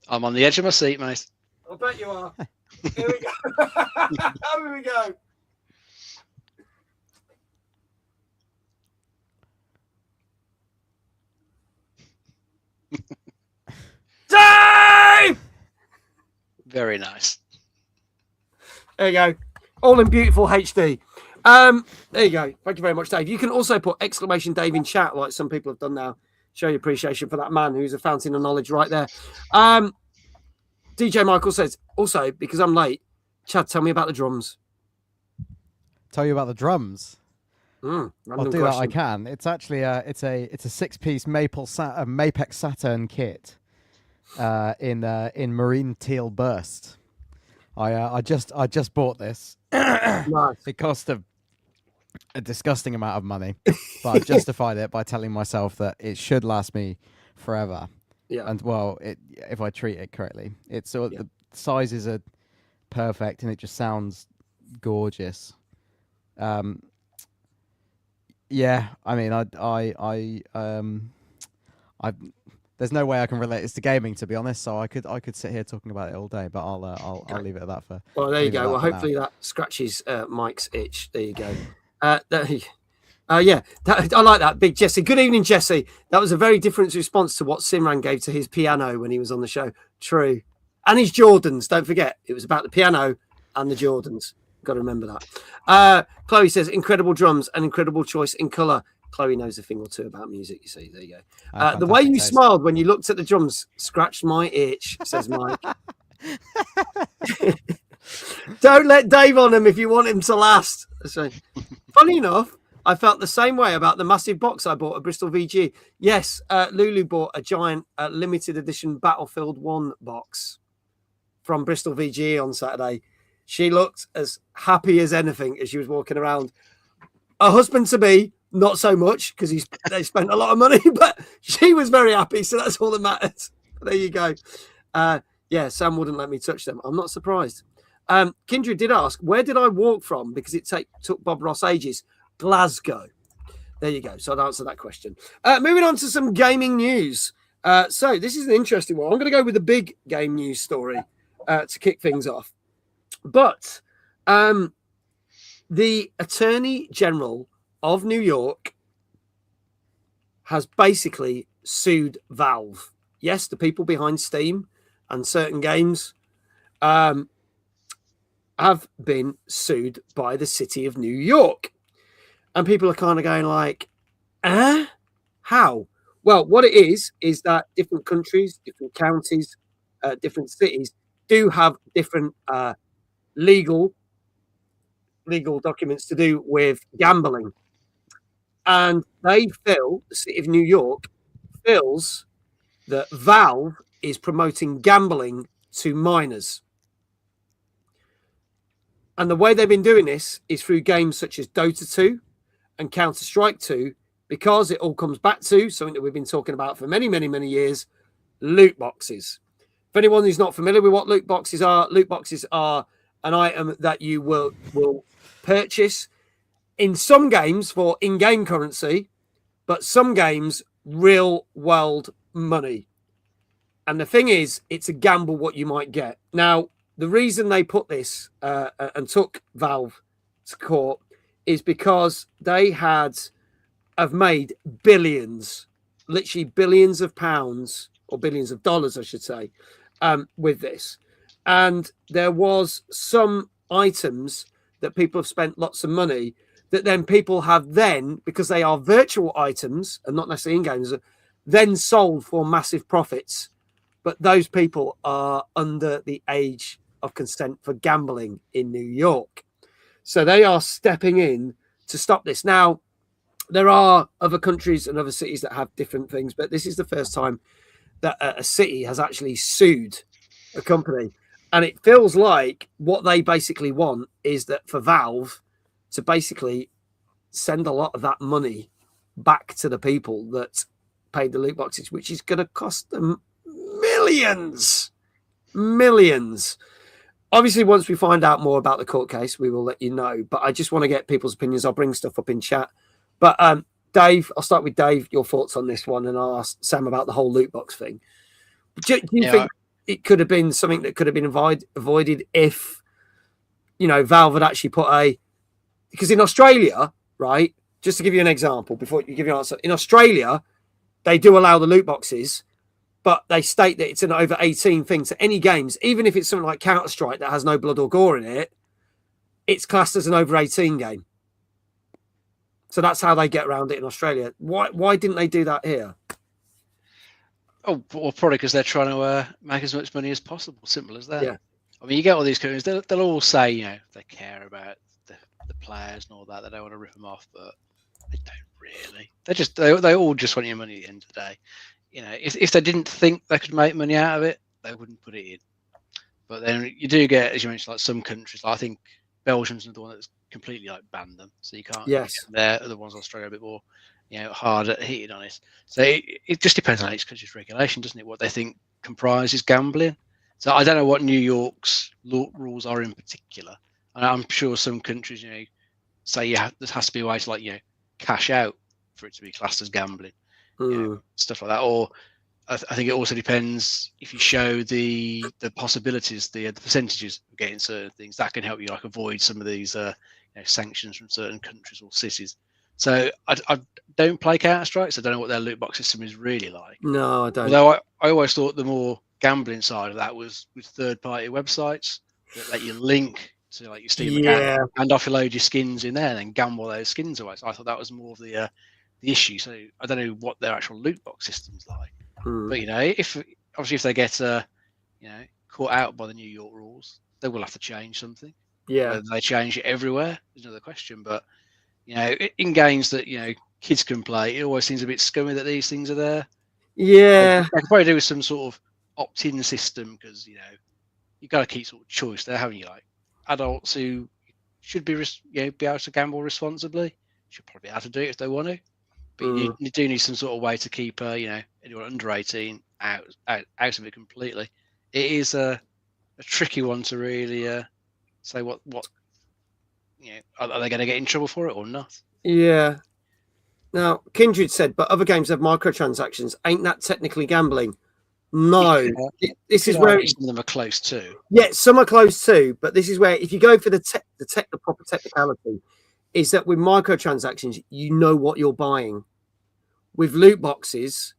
I'm on the edge of my seat, mate. I bet you are. Here we go. Here we go. Dave! Very nice. There you go. All in beautiful HD. There you go. Thank you very much, Dave. You can also put exclamation Dave in chat, like some people have done now. Show your appreciation for that man who's a fountain of knowledge right there. DJ Michael says, also, because I'm late, Chad, tell me about the drums. Tell you about the drums. I'll do that. I can. It's actually it's a 6-piece Mapex Saturn kit in marine teal burst. I just bought this. Nice. It cost a disgusting amount of money, but I've justified it by telling myself that it should last me forever. Yeah. And if I treat it correctly, the sizes are perfect and it just sounds gorgeous. Yeah, I mean, there's no way I can relate this to gaming, to be honest. So I could sit here talking about it all day, but I'll leave it at that for. Well, there you go. Well, hopefully that scratches Mike's itch. There you go. Yeah, I like that. Big Jesse. Good evening, Jesse. That was a very different response to what Simran gave to his piano when he was on the show. True. And his Jordans. Don't forget, it was about the piano and the Jordans. Got to remember that. Chloe says, incredible drums and incredible choice in colour. Chloe knows a thing or two about music, you see. There you go. The way you smiled when you looked at the drums scratched my itch, says Mike. Don't let Dave on him if you want him to last. So, funny enough, I felt the same way about the massive box I bought at Bristol VG. Yes, Lulu bought a giant limited edition Battlefield 1 box from Bristol VG on Saturday. She looked as happy as anything as she was walking around. Her husband-to-be, not so much, because they spent a lot of money, but she was very happy, so that's all that matters. There you go. Yeah, Sam wouldn't let me touch them. I'm not surprised. Kindred did ask, where did I walk from? Because it took Bob Ross ages. Glasgow. There you go. So I'd answer that question. Moving on to some gaming news. So this is an interesting one. I'm going to go with the big game news story to kick things off. But the Attorney General of New York has basically sued Valve. Yes, the people behind Steam and certain games have been sued by the city of New York. And people are kind of going like, how? Well, what it is that different countries, different counties, different cities do have different legal documents to do with gambling. And they feel, the city of New York feels that Valve is promoting gambling to minors. And the way they've been doing this is through games such as Dota 2 and Counter-Strike 2, because it all comes back to something that we've been talking about for many, many, many years, loot boxes. For anyone who's not familiar with what loot boxes are an item that you will purchase in some games for in-game currency, but some games real world money. And the thing is, it's a gamble what you might get. Now, the reason they put this and took Valve to court is because they have made billions, literally billions of pounds, or billions of dollars, I should say, with this. And there was some items that people have spent lots of money that then people have then, because they are virtual items and not necessarily in games, then sold for massive profits. But those people are under the age of consent for gambling in New York. So they are stepping in to stop this. Now, there are other countries and other cities that have different things, but this is the first time that a city has actually sued a company. And it feels like what they basically want is that for Valve to basically send a lot of that money back to the people that paid the loot boxes, which is going to cost them millions. Obviously, once we find out more about the court case, we will let you know. But I just want to get people's opinions. I'll bring stuff up in chat. But Dave, I'll start with Dave. Your thoughts on this one, and I'll ask Sam about the whole loot box thing. Do you think it could have been something that could have been avoided if, Valve had actually put because in Australia, right? Just to give you an example before you give your answer, in Australia, they do allow the loot boxes, but they state that it's an over 18 thing. So any games, even if it's something like Counter-Strike that has no blood or gore in it, it's classed as an over 18 game. So that's how they get around it in Australia. Why didn't they do that here? Oh, well, probably because they're trying to make as much money as possible. Simple as that. Yeah. I mean, you get all these companies, they'll all say, they care about the players and all that. They don't want to rip them off, but they don't really. They all just want your money at the end of the day. If they didn't think they could make money out of it, they wouldn't put it in. But then you do get, as you mentioned, like some countries, like I think Belgium's the one that's completely banned them, so you can't. Yes. They're the ones in Australia a bit more, harder heated on it. So it just depends on each country's regulation, doesn't it? What they think comprises gambling. So I don't know what New York's rules are in particular. And I'm sure some countries, say there has to be a way to cash out for it to be classed as gambling, stuff like that. Or I think it also depends if you show the possibilities, the percentages of getting certain things that can help you avoid some of these sanctions from certain countries or cities. So I don't play Counter-Strike, so I don't know what their loot box system is really like. No, I don't. Although I always thought the more gambling side of that was with third-party websites that let you link to your Steam account and offload your skins in there and then gamble those skins away. So I thought that was more of the issue. So I don't know what their actual loot box system's like. But if they get caught out by the New York rules, they will have to change something. Yeah. Whether they change it everywhere is another question. But in games that kids can play, it always seems a bit scummy that these things are there. Yeah. I could probably do with some sort of opt-in system because you got to keep sort of choice there, haven't you? Adults who should be be able to gamble responsibly should probably be able to do it if they want to. But you do need some sort of way to keep anyone under 18 out of it completely. It is a tricky one to really say what are they going to get in trouble for it or not? Yeah. Now, Kindred said, but other games have microtransactions. Ain't that technically gambling? No. This is where some of them are close to. Yeah, some are close to, but this is where if you go for the proper technicality, is that with microtransactions, you know what you're buying. With loot boxes,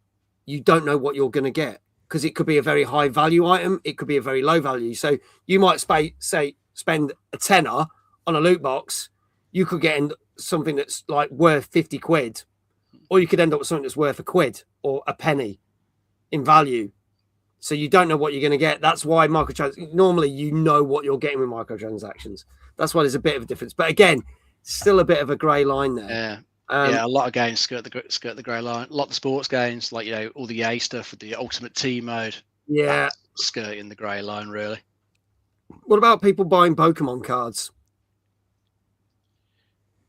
you don't know what you're going to get because it could be a very high value item. It could be a very low value. So you might spend a tenner on a loot box. You could get something that's worth 50 quid, or you could end up with something that's worth £1 or a penny in value. So you don't know what you're going to get. That's why normally you know what you're getting with microtransactions. That's why there's a bit of a difference. But again, still a bit of a grey line there. Yeah. A lot of games skirt the grey line. A lot of sports games, all the EA stuff with the Ultimate Team mode. Yeah, skirting the grey line really. What about people buying Pokemon cards?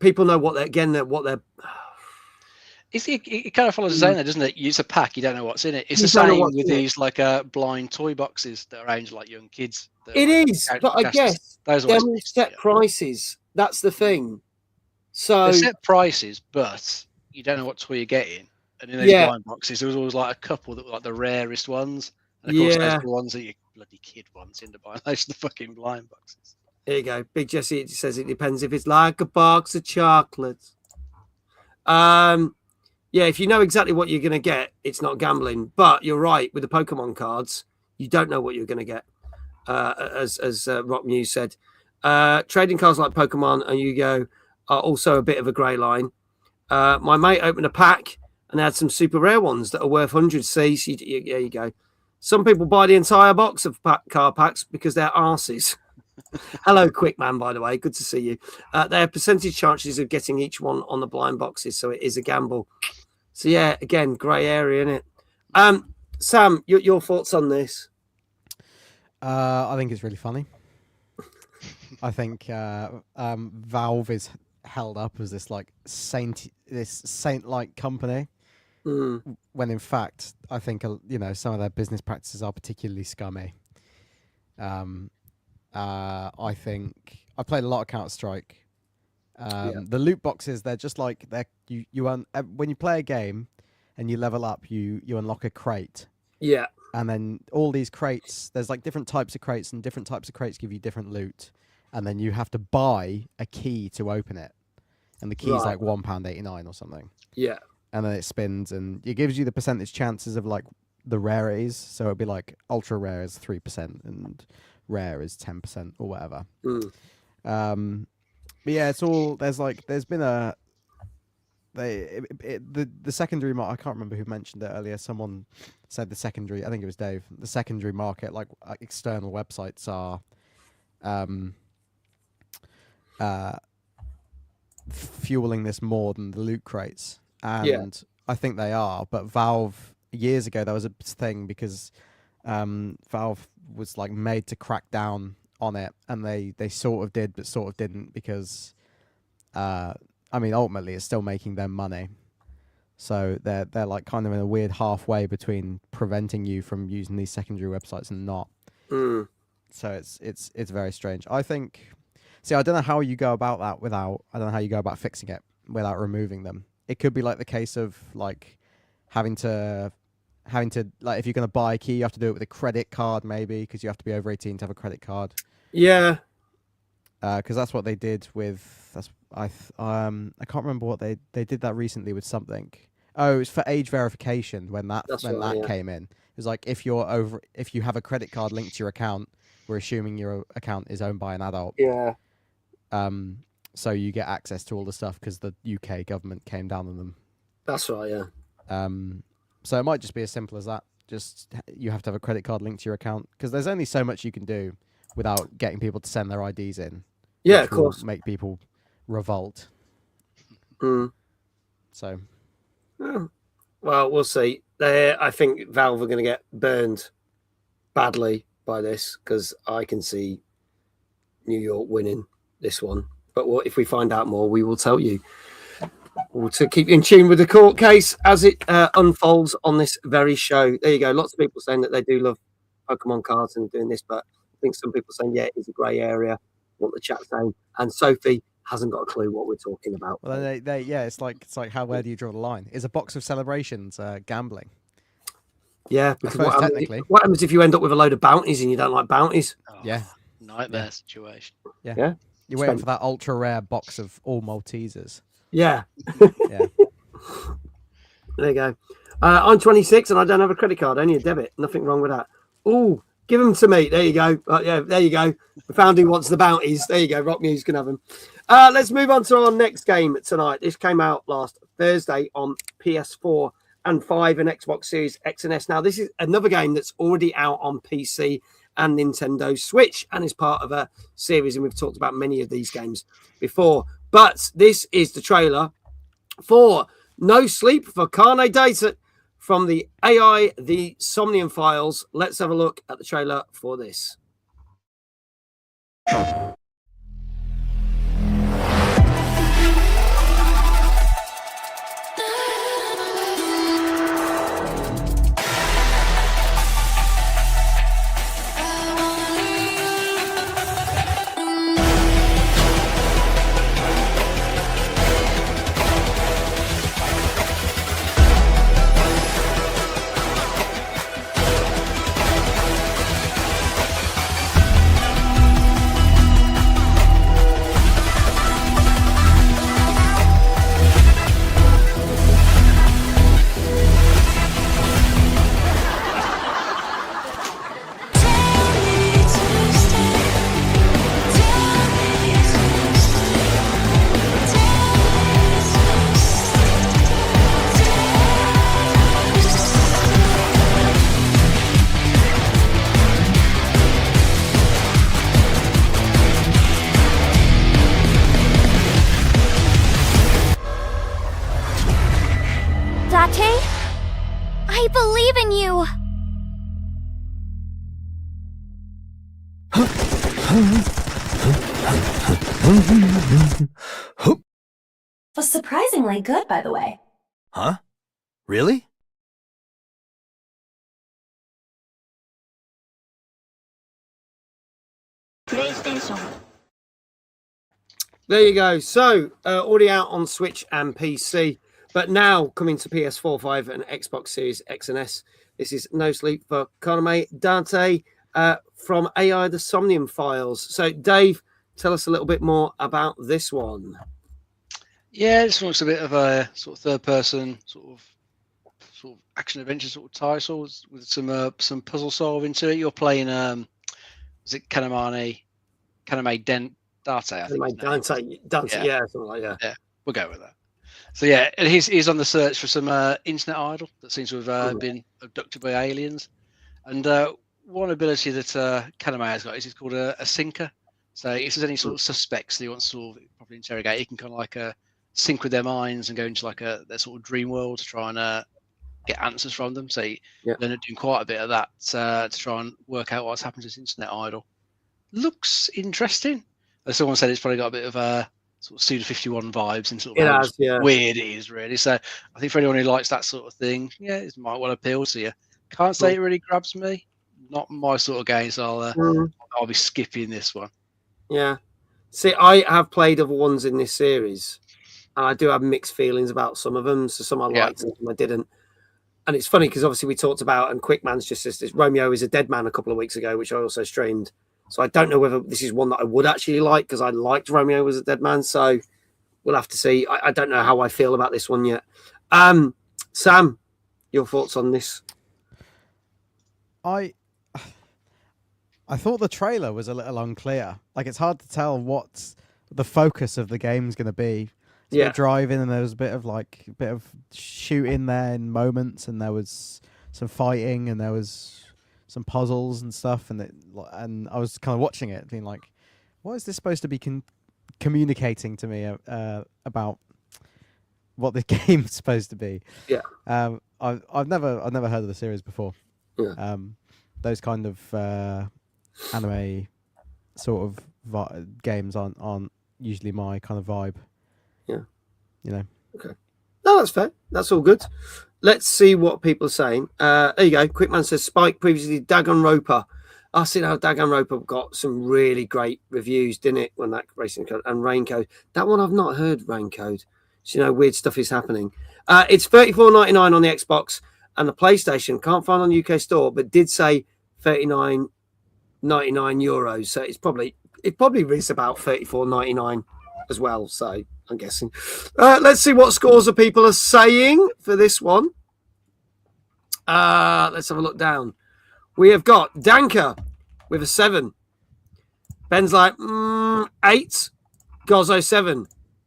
People know what they're. It kind of follows the same there, doesn't it? It's a pack, you don't know what's in it. It's the same with these blind toy boxes that are aimed at young kids. It is, but I guess they're set prices. That's the thing. So they're set prices, but you don't know what toy you're getting. And in those blind boxes, there was always a couple that were the rarest ones. And of course, those are the ones that your bloody kid wants into buying. Those are the fucking blind boxes. There you go. Big Jesse says it depends if it's like a box of chocolates. Yeah, if you know exactly what you're going to get, it's not gambling. But you're right, with the Pokemon cards, you don't know what you're going to get, as Rock News said. Trading cards like Pokemon and Yu-Gi-Oh! Are also a bit of a grey line. My mate opened a pack and had some super rare ones that are worth hundreds. There you go. Some people buy the entire box of card packs because they're arses. Hello, Quick Man, by the way. Good to see you. They have percentage chances of getting each one on the blind boxes, so it is a gamble. So, yeah, again, grey area, innit? Sam, your thoughts on this? I think it's really funny. I think Valve is held up as this saint-like company, when in fact I think some of their business practices are particularly scummy. I think I played a lot of Counter-Strike. The loot boxes, they're just like when you play a game and you level up, you unlock a crate. Yeah. And then all these crates, there's like different types of crates, and different types of crates give you different loot. And then you have to buy a key to open it. And the key is like £1.89 or something. Yeah. And then it spins, and it gives you the percentage chances of like the rarities. So it'd be like ultra rare is 3% and rare is 10% or whatever. But yeah, it's all there's been the secondary market. I can't remember who mentioned it earlier. Someone said the secondary. I think it was Dave. The secondary market, like external websites, are fueling this more than the loot crates, and I think they are. But Valve, years ago, there was a thing because Valve was like made to crack down on it, and they sort of did but sort of didn't, because ultimately it's still making them money, so they're like kind of in a weird halfway between preventing you from using these secondary websites and not. So it's very strange. I think, I don't know how you go about that I don't know how you go about fixing it without removing them. It could be like the case of like having to like, if you're going to buy a key, you have to do it with a credit card, maybe, because you have to be over 18 to have a credit card. Yeah. Because that's what they did with I can't remember what they did that recently with something. Oh, it was for age verification when that came in. It was like, if you have a credit card linked to your account, we're assuming your account is owned by an adult. Yeah. So you get access to all the stuff because the UK government came down on them. That's right. Yeah. So it might just be as simple as that. Just you have to have a credit card linked to your account, because there's only so much you can do without getting people to send their IDs in. Yeah, of course. Make people revolt. So. Well, we'll see. I think Valve are going to get burned badly by this, because I can see New York winning this one. But if we find out more, we will tell you. We'll to keep you in tune with the court case as it unfolds on this very show. There you go. Lots of people saying that they do love Pokemon cards and doing this, but I think some people saying, yeah, it's a grey area. What the chat's saying. And Sophie hasn't got a clue what we're talking about. Well, it's like where do you draw the line? Is a box of celebrations gambling? Yeah, because what happens if you end up with a load of bounties and you don't like bounties? Oh, yeah, nightmare situation. Yeah. You're waiting for that ultra rare box of all Maltesers. Yeah. Yeah. There you go. I'm 26 and I don't have a credit card, only a debit. Nothing wrong with that. Ooh, give them to me. There you go. Yeah, there you go. The founding wants the bounties. There you go. Rock Muse can have them. Let's move on to our next game tonight. This came out last Thursday on PS4 and 5 and Xbox Series X and S. Now, this is another game that's already out on PC and Nintendo Switch and is part of a series, and we've talked about many of these games before. But this is the trailer for No Sleep for Carne Data from the AI, the Somnium Files. Let's have a look at the trailer for this. Date, I believe in you! Was surprisingly good, by the way. Huh? Really? There you go. So, already out on Switch and PC, but now coming to PS4, 5, and Xbox Series X and S. This is No Sleep for Kaname Dante from AI The Somnium Files. So, Dave, tell us a little bit more about this one. Yeah, this one's a bit of a sort of third-person sort of action adventure sort of title with some puzzle solving to it. You're playing is it Kaname Date? I think. Dante, yeah, something like that. Yeah, we'll go with that. So yeah, and he's on the search for some internet idol that seems to have been abducted by aliens. And one ability that Kaname has got is it's called a sinker. So if there's any sort of suspects that he wants to sort of properly interrogate, he can kind of like sync with their minds and go into like their sort of dream world to try and get answers from them. So you end up doing quite a bit of that to try and work out what's happened to this internet idol. Looks interesting. As someone said, it's probably got a bit of sort of Suda 51 vibes and sort of how weird it is, really. So I think for anyone who likes that sort of thing, yeah, it might well appeal to you. Can't say it really grabs me. Not my sort of game, so I'll be skipping this one. Yeah. See, I have played other ones in this series, and I do have mixed feelings about some of them. So some I liked and some I didn't. And it's funny because obviously we talked about, and Quickman's just says this, Romeo is a Dead Man a couple of weeks ago, which I also streamed. So I don't know whether this is one that I would actually like because I liked Romeo was a Dead Man. So we'll have to see. I don't know how I feel about this one yet. Sam, your thoughts on this? I thought the trailer was a little unclear. Like, it's hard to tell what the focus of the game's going to be. It's a bit of driving, and there was a bit of shooting there in moments, and there was some fighting, and there was some puzzles and stuff, and I was kind of watching it, being like, "What is this supposed to be communicating to me about what the game's supposed to be?" Yeah. I've never heard of the series before. Yeah. Those kind of anime sort of games aren't usually my kind of vibe. Yeah. You know. Okay. No, that's fair. That's all good. Let's see what people are saying. There you go. Quickman says Spike previously Danganronpa. I see how Danganronpa got some really great reviews, didn't it? When that racing code and Raincode. That one I've not heard Raincode. So, you know, weird stuff is happening. It's $34.99 on the Xbox and the PlayStation. Can't find on the UK store, but did say €39.99. So it probably is about $34.99 as well. So I'm guessing. Let's see what scores the people are saying for this one. Let's have a look down. We have got Danka with a 7. Ben's like 8. Gozo 7.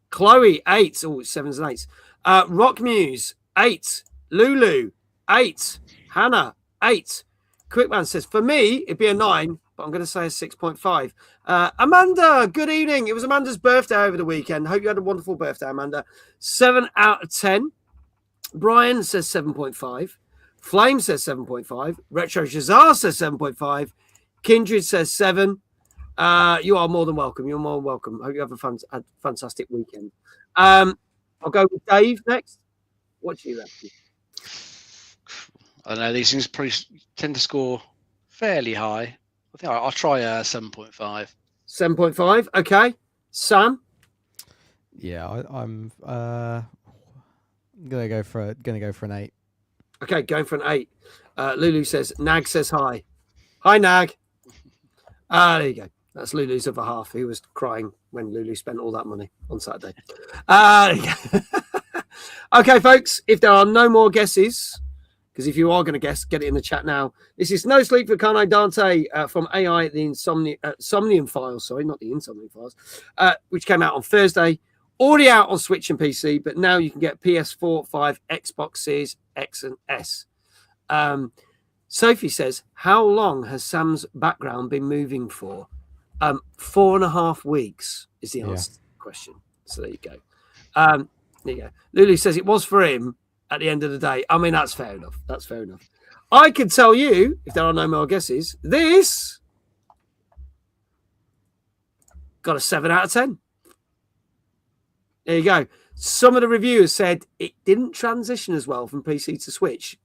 Chloe 8. Oh, it's 7s and 8s. Rock Muse 8. Lulu 8. Hannah 8. Quickman says for me it'd be a 9, but I'm going to say a 6.5. Amanda, good evening. It was Amanda's birthday over the weekend. Hope you had a wonderful birthday, Amanda. 7 out of 10. Brian says 7.5. Flame says 7.5. Retro Shazar says 7.5. Kindred says 7. You are more than welcome. You're more than welcome. Hope you have a fantastic weekend. I'll go with Dave next. What do you reckon? I don't know. These things probably tend to score fairly high. I think I'll try 7.5. 7.5. Okay. Sam? Yeah, I'm gonna go for an 8. Okay, going for an 8. Lulu says, Nag says hi. Hi, Nag. There you go. That's Lulu's other half. He was crying when Lulu spent all that money on Saturday. Okay, folks, if there are no more guesses, because if you are going to guess, get it in the chat now. This is No Sleep for Kanai Dante from AI, the Somnium Files. Sorry, not the Insomnium Files, which came out on Thursday. Already out on Switch and PC, but now you can get PS4, 5, Xbox Series X and S. Sophie says, how long has Sam's background been moving for? 4.5 weeks is the answer to the question. So there you go. There you go. Lulu says it was for him at the end of the day. I mean, that's fair enough. That's fair enough. I can tell you, if there are no more guesses, this got a 7 out of 10. There you go. some of the reviewers said it didn't transition as well from PC to Switch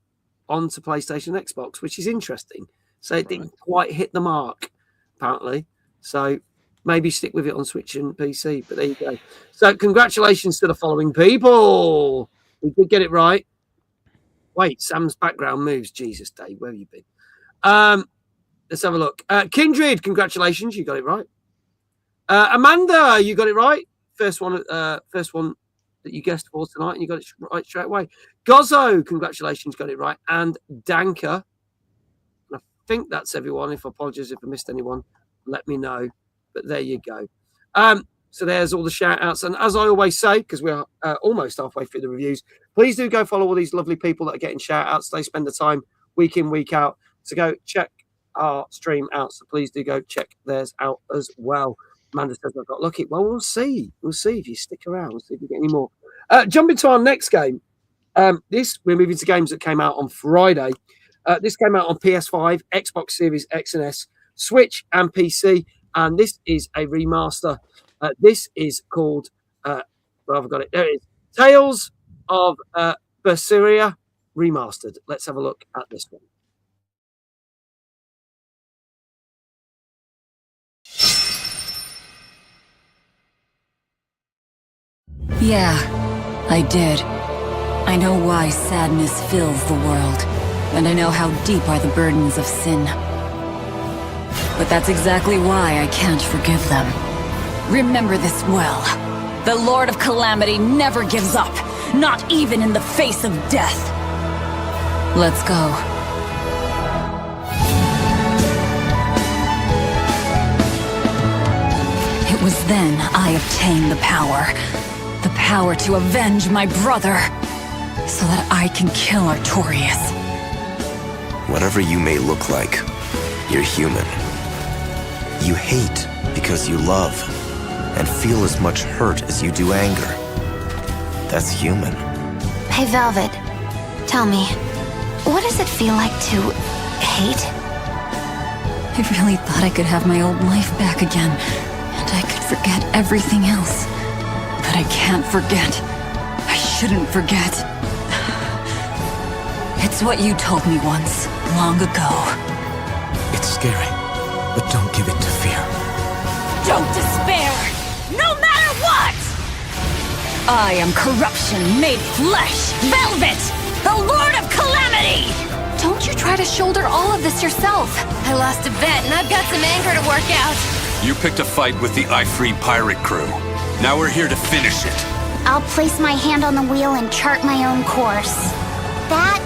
onto PlayStation and Xbox, which is interesting. So it didn't quite hit the mark, apparently. So maybe stick with it on Switch and PC. But there you go. So congratulations to the following people. We did get it right. Wait, Sam's background moves. Jesus, Dave, where have you been? Let's have a look. Kindred, congratulations, you got it right. Amanda, you got it right. First one that you guessed for tonight, and you got it right straight away. Gozzo, congratulations, got it right. And Danka, I think that's everyone. If I apologize if I missed anyone, let me know. But there you go. So there's all the shout outs. And as I always say, because we're almost halfway through the reviews, please do go follow all these lovely people that are getting shout outs. They spend the time week in, week out to go check our stream out. So please do go check theirs out as well. Amanda says I got lucky. Well, we'll see. We'll see if you stick around. We'll see if you get any more. Jumping to our next game. We're moving to games that came out on Friday. This came out on PS5, Xbox Series X and S, Switch, and PC. And this is a remaster. This is called, well, I've got it. There it is. Tales of Berseria Remastered. Let's have a look at this one. Yeah, I did. I know why sadness fills the world, and I know how deep are the burdens of sin. But that's exactly why I can't forgive them. Remember this well. The Lord of Calamity never gives up, not even in the face of death. Let's go. It was then I obtained the power to avenge my brother, so that I can kill Artorias. Whatever you may look like, you're human. You hate because you love, and feel as much hurt as you do anger. That's human. Hey, Velvet, tell me, what does it feel like to hate? I really thought I could have my old life back again, and I could forget everything else. But I can't forget. I shouldn't forget. It's what you told me once, long ago. It's scary, but don't give in to fear. Don't despair, no matter what! I am corruption made flesh, Velvet, the Lord of Calamity! Don't you try to shoulder all of this yourself. I lost a bet and I've got some anger to work out. You picked a fight with the iFree pirate crew. Now we're here to finish it. I'll place my hand on the wheel and chart my own course. That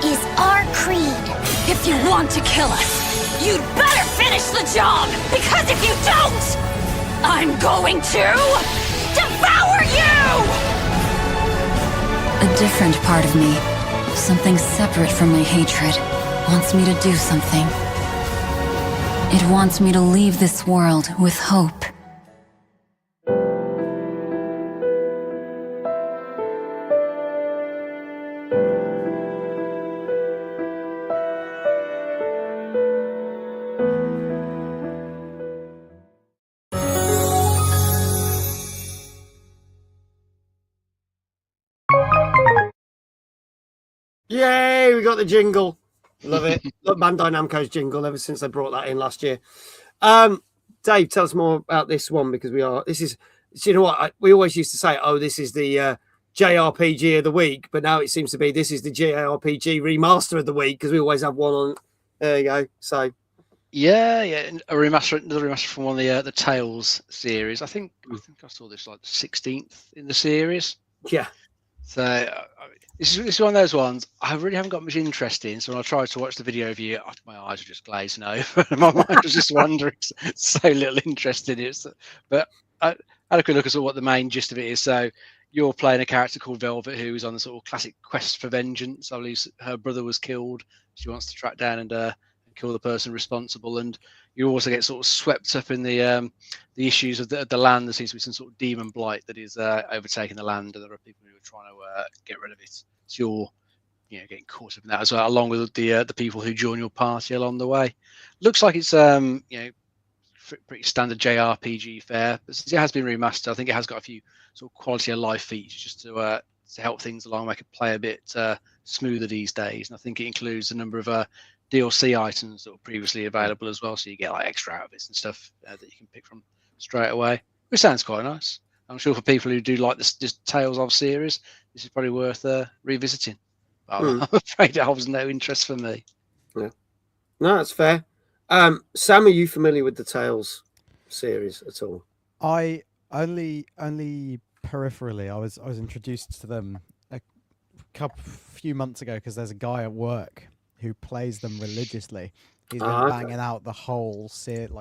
is our creed. If you want to kill us, you'd better finish the job! Because if you don't, I'm going to devour you! A different part of me, something separate from my hatred, wants me to do something. It wants me to leave this world with hope. Yay, we got the jingle. Love it. Love Bandai Namco's jingle ever since they brought that in last year. Dave, tell us more about this one, because you know what? We always used to say, oh, this is the JRPG of the week, but now it seems to be this is the JRPG remaster of the week, because we always have one on. There you go. So, yeah, another remaster from one of the Tales series. I think I saw this like the 16th in the series. Yeah. So this is one of those ones I really haven't got much interest in. So when I tried to watch the video of you, my eyes were just glazing over. My mind was just wandering. So little interest in it. But I had a quick look at what the main gist of it is. So you're playing a character called Velvet, who is on the sort of classic quest for vengeance. I believe her brother was killed. She wants to track down and kill the person responsible. And you also get sort of swept up in the issues of the land. There seems to be some sort of demon blight that is overtaking the land, and there are people who are trying to get rid of it. So you're getting caught up in that as well, along with the people who join your party along the way. Looks like it's pretty standard JRPG fare. But since it has been remastered, I think it has got a few sort of quality of life features just to help things along, make it play a bit smoother these days. And I think it includes a number of DLC items that were previously available as well, so you get like extra outfits and stuff that you can pick from straight away, which sounds quite nice. I'm sure for people who do like this Tales of series, this is probably worth revisiting. But I'm afraid it holds no interest for me. Yeah. No, that's fair. Sam, are you familiar with the Tales series at all? I only peripherally. I was introduced to them a few months ago because there's a guy at work who plays them religiously. He's been banging out the whole series.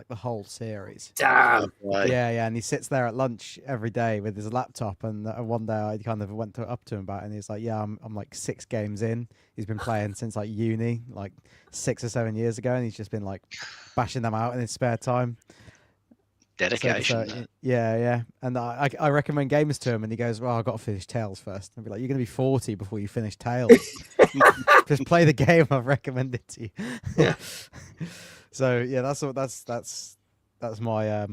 Damn. Yeah, and he sits there at lunch every day with his laptop. And one day I kind of went up to him about it, and he's like, "Yeah, I'm like 6 games in. He's been playing since like uni, like 6 or 7 years ago, and he's just been like bashing them out in his spare time." Dedication. So, yeah. And I recommend games to him, and he goes, "Well, I've got to finish Tales first." I'd be like, "You're going to be 40 before you finish Tales. Just play the game I've recommended to you." Yeah. So yeah, that's my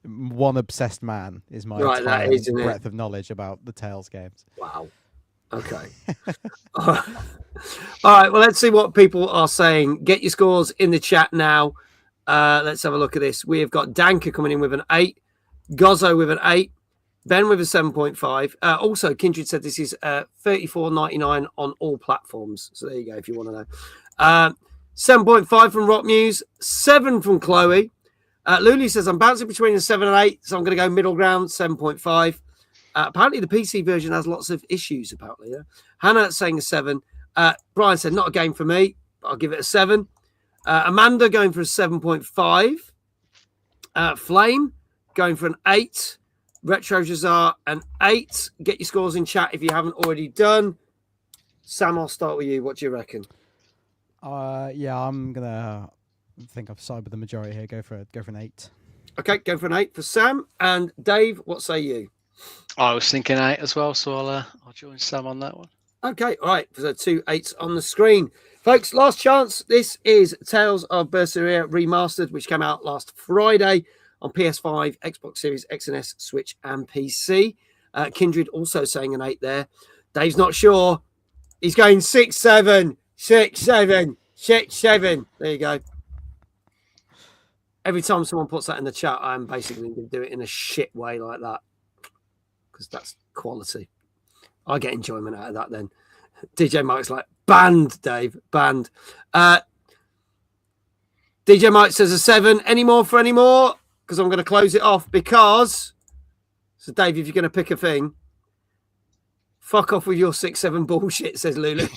one obsessed man is my entire breadth of knowledge about the Tales games. Wow. Okay. All right. Well, let's see what people are saying. Get your scores in the chat now. Let's have a look at this. We have got Danka coming in with an 8, Gozzo with an 8, Ben with a 7.5. Also, Kindred said this is $34.99 on all platforms. So there you go if you want to know. 7.5 from Rock Muse, 7 from Chloe. Lulu says, I'm bouncing between a 7 and 8, so I'm going to go middle ground, 7.5. Apparently, the PC version has lots of issues, apparently. Yeah? Hannah saying a 7. Brian said, not a game for me, but I'll give it a 7. Amanda going for a 7.5. Flame going for an 8. Retro Jazar an 8. Get your scores in chat if you haven't already done. Sam, I'll start with you. What do you reckon? Yeah, I'm gonna think I've sided with the majority here. Go for an 8. Okay, go for an 8 for Sam. And Dave, what say you? I was thinking 8 as well, so I'll join Sam on that one. Okay, all right. So 2 8s on the screen. Folks, last chance. This is Tales of Berseria Remastered, which came out last Friday on PS5, Xbox Series X and S, Switch, and PC. Kindred also saying an 8 there. Dave's not sure. He's going 6 7, 6 7, 6 7. There you go. Every time someone puts that in the chat, I'm basically going to do it in a shit way like that because that's quality. I get enjoyment out of that then. DJ Mike's like, banned, Dave, banned. DJ Mike says a 7. Any more for any more? Because I'm going to close it off because... So, Dave, if you're going to pick a thing, fuck off with your 6 7 bullshit, says Lulu.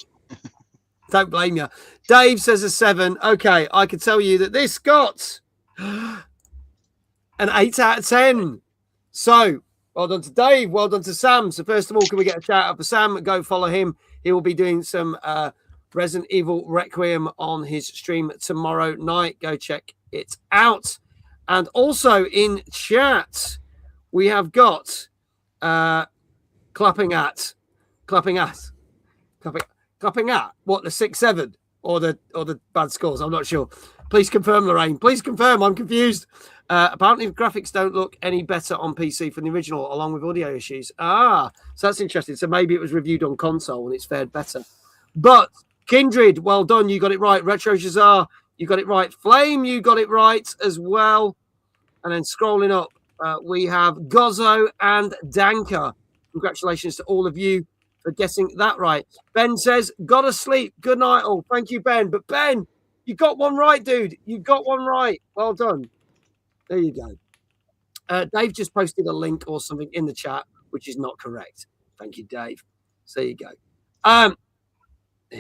Don't blame you. Dave says a 7. Okay, I can tell you that this got an 8 out of 10. So, well done to Dave. Well done to Sam. So, first of all, can we get a shout out for Sam? Go follow him. He will be doing some Resident Evil Requiem on his stream tomorrow night. Go check it out. And also in chat, we have got clapping at what, the 6 7 or the bad scores? I'm not sure. Please confirm, Lorraine. Please confirm. I'm confused. Apparently, the graphics don't look any better on PC from the original, along with audio issues. So that's interesting. So maybe it was reviewed on console and it's fared better. But Kindred, well done. You got it right. Retro Shazar, you got it right. Flame, you got it right as well. And then scrolling up, we have Gozzo and Danka. Congratulations to all of you for getting that right. Ben says, gotta sleep. Good night, all. Thank you, Ben. But Ben, you got one right, dude. You got one right. Well done. There you go. Dave just posted a link or something in the chat, which is not correct. Thank you, Dave. So there you go. There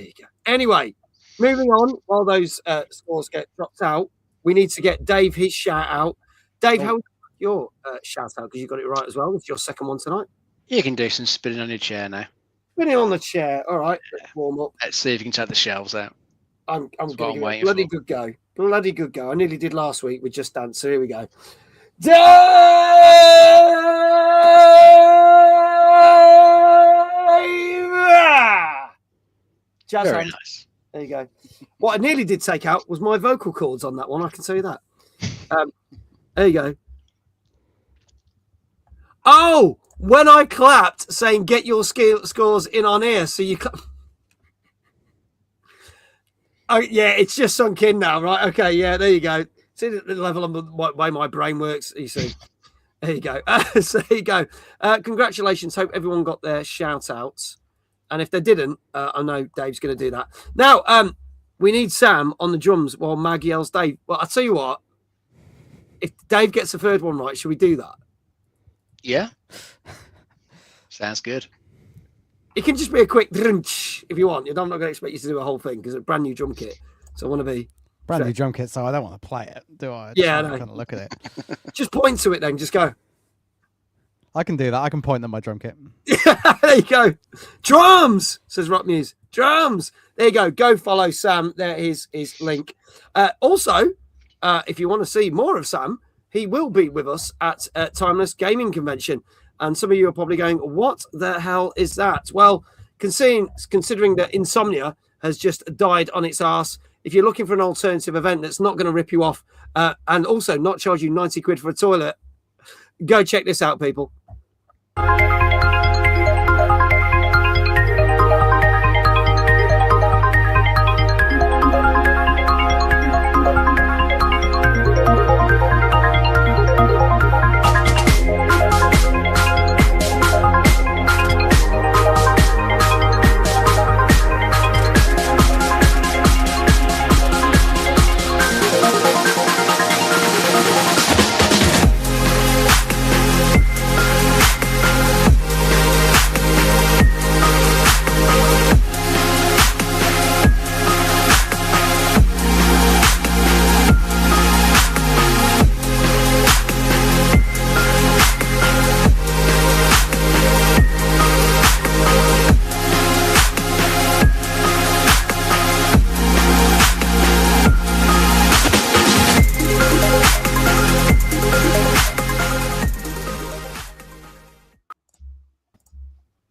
you go. Anyway, moving on, while those scores get dropped out, we need to get Dave his shout out. Dave, how was your shout out? Because you got it right as well. It's your second one tonight. You can do some spinning on your chair now. Spinning on the chair. All right. Let's warm up. Let's see if you can take the shelves out. I'm going to give it a bloody good go. Bloody good go. I nearly did last week with Just Dance. So here we go. Dave! Jazz Very hands. nice. There you go. What I nearly did take out was my vocal cords on that one. I can tell you that. There you go. Oh, when I clapped saying get your scores in on air, so you oh yeah, it's just sunk in now, right? Okay, yeah, there you go. See the level of the way my brain works. You see, there you go. So there you go. Congratulations. Hope everyone got their shout outs, and if they didn't, I know Dave's going to do that now. We need Sam on the drums while Mag yells Dave. Well, I'll tell you what. If Dave gets the third one right, should we do that? Yeah. Sounds good. It can just be a quick drunch if you want. I'm not going to expect you to do a whole thing because it's a brand new drum kit. So I want to be brand new drum kit, so I don't want to play it, do I? Yeah, I know. Kind of look at it. Just point to it then. Just go. I can do that. I can point at my drum kit. There you go. Drums, says Rock Muse. Drums. There you go. Go follow Sam. There is his link. Also, if you want to see more of Sam, he will be with us at Timeless Gaming Convention. And some of you are probably going, what the hell is that? Well, considering that Insomnia has just died on its arse, if you're looking for an alternative event that's not going to rip you off and also not charge you 90 quid for a toilet, go check this out, people.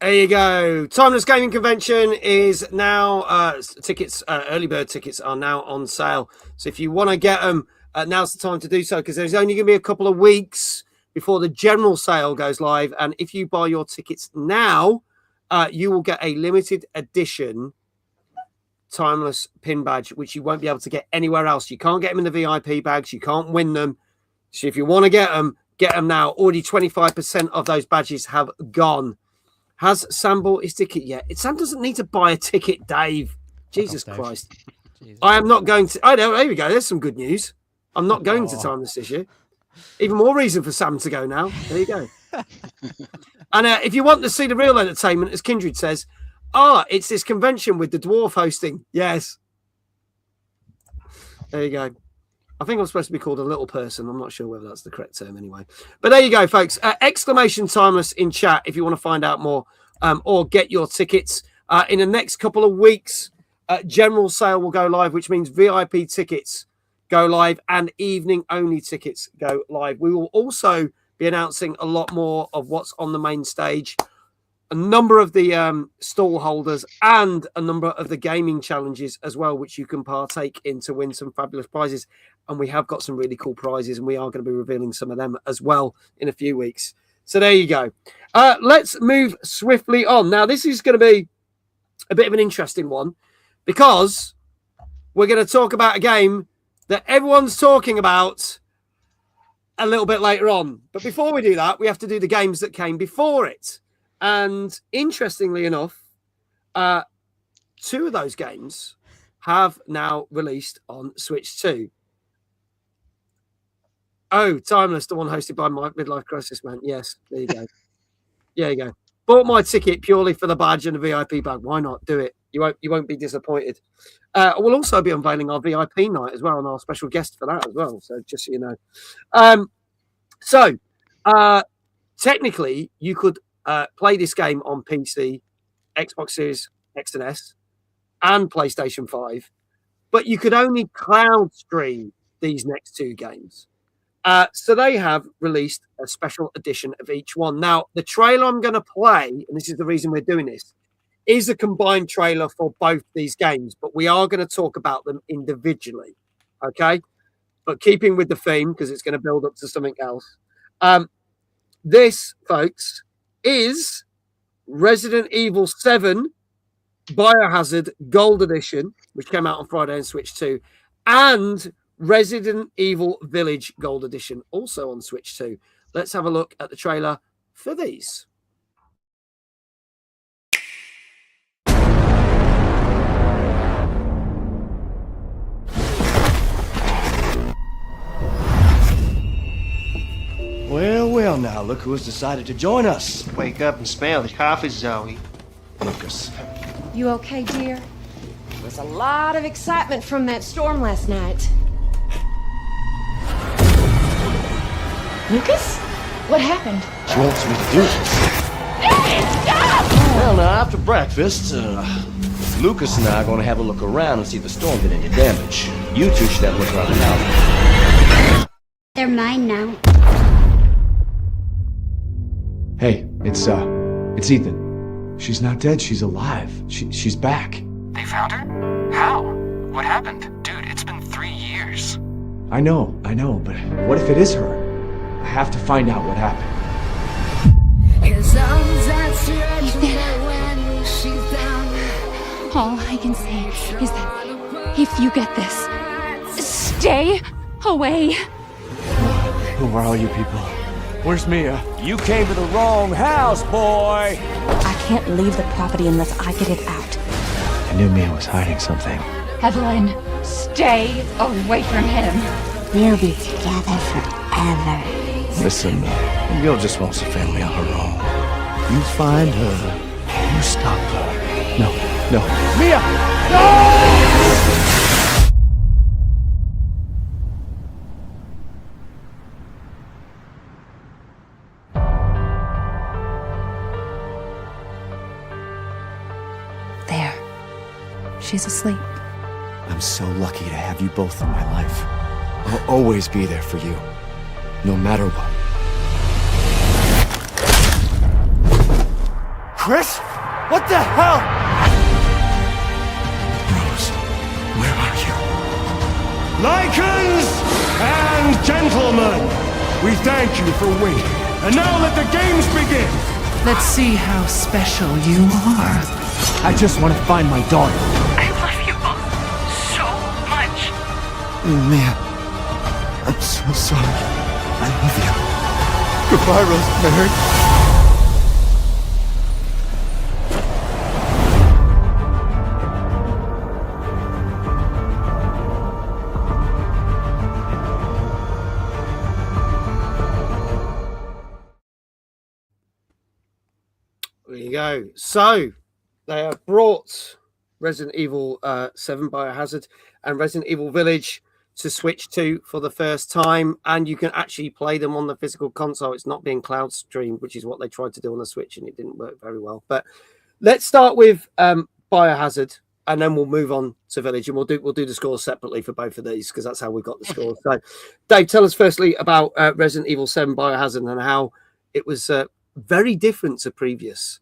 There you go. Timeless Gaming Convention is now tickets. Early bird tickets are now on sale. So if you want to get them, now's the time to do so because there's only going to be a couple of weeks before the general sale goes live. And if you buy your tickets now, you will get a limited edition Timeless pin badge, which you won't be able to get anywhere else. You can't get them in the VIP bags. You can't win them. So if you want to get them now. Already 25% of those badges have gone. Has Sam bought his ticket yet? Sam doesn't need to buy a ticket, Dave. Jesus Christ. Jesus. I am not going to. I know. There we go. There's some good news. I'm not going to Timeless this year. Even more reason for Sam to go now. There you go. And if you want to see the real entertainment, as Kindred says, it's this convention with the dwarf hosting. Yes. There you go. I think I'm supposed to be called a little person. I'm not sure whether that's the correct term anyway. But there you go, folks. Exclamation Timeless in chat if you want to find out more or get your tickets. In the next couple of weeks, general sale will go live, which means VIP tickets go live and evening-only tickets go live. We will also be announcing a lot more of what's on the main stage, a number of the stall holders and a number of the gaming challenges as well, which you can partake in to win some fabulous prizes. And we have got some really cool prizes, and we are going to be revealing some of them as well in a few weeks. So there you go. Let's move swiftly on. Now, this is going to be a bit of an interesting one because we're going to talk about a game that everyone's talking about a little bit later on. But before we do that, we have to do the games that came before it. And interestingly enough, 2 of those games have now released on Switch 2. Oh, Timeless, the one hosted by my Midlife Crisis Man. Yes, there you go. There you go. Bought my ticket purely for the badge and the VIP bag. Why not? Do it. You won't be disappointed. We'll also be unveiling our VIP night as well, and our special guest for that as well. So just so you know. Technically, you could play this game on PC, Xbox Series X and S, and PlayStation 5, but you could only cloud stream these next 2 games. So they have released a special edition of each one. Now, the trailer I'm going to play, and this is the reason we're doing this, is a combined trailer for both these games, but we are going to talk about them individually. Okay? but keeping with the theme because it's going to build up to something else. This, folks, is Resident Evil 7 Biohazard Gold Edition, which came out on Friday on Switch 2, and Resident Evil Village Gold Edition, also on Switch 2. Let's have a look at the trailer for these. Well, well, now, look who has decided to join us. Wake up and smell the coffee, Zoe. Lucas. You okay, dear? There was a lot of excitement from that storm last night. Lucas? What happened? She wants me to do this. Well, now, after breakfast, Lucas and I are going to have a look around and see if the storm did any damage. You two should have a look around the house. They're mine now. Hey, it's Ethan. She's not dead, she's alive. She's back. They found her? How? What happened? Dude, it's been 3 years. I know, but what if it is her? I have to find out what happened. All I can say is that if you get this, stay away. Who are all you people? Where's Mia? You came to the wrong house, boy! I can't leave the property unless I get it out. I knew Mia was hiding something. Evelyn, stay away from him. We'll be together forever. Listen, the girl just wants a family of her own. You find her, you stop her. No, Mia! No! There. She's asleep. I'm so lucky to have you both in my life. I'll always be there for you, no matter what. Chris? What the hell? Rose, where are you? Lycans and gentlemen, we thank you for waiting. And now let the games begin. Let's see how special you are. I just want to find my daughter. I love you both so much. Mia, I'm so sorry. I love you. Goodbye, Rosemary. There you go. So they have brought Resident Evil 7 Biohazard and Resident Evil Village to Switch 2 for the first time, and you can actually play them on the physical console. It's not being cloud streamed, which is what they tried to do on the Switch, and it didn't work very well. But let's start with Biohazard, and then we'll move on to Village, and we'll do the scores separately for both of these because that's how we got the scores. So, Dave, tell us firstly about Resident Evil 7 Biohazard and how it was very different to previous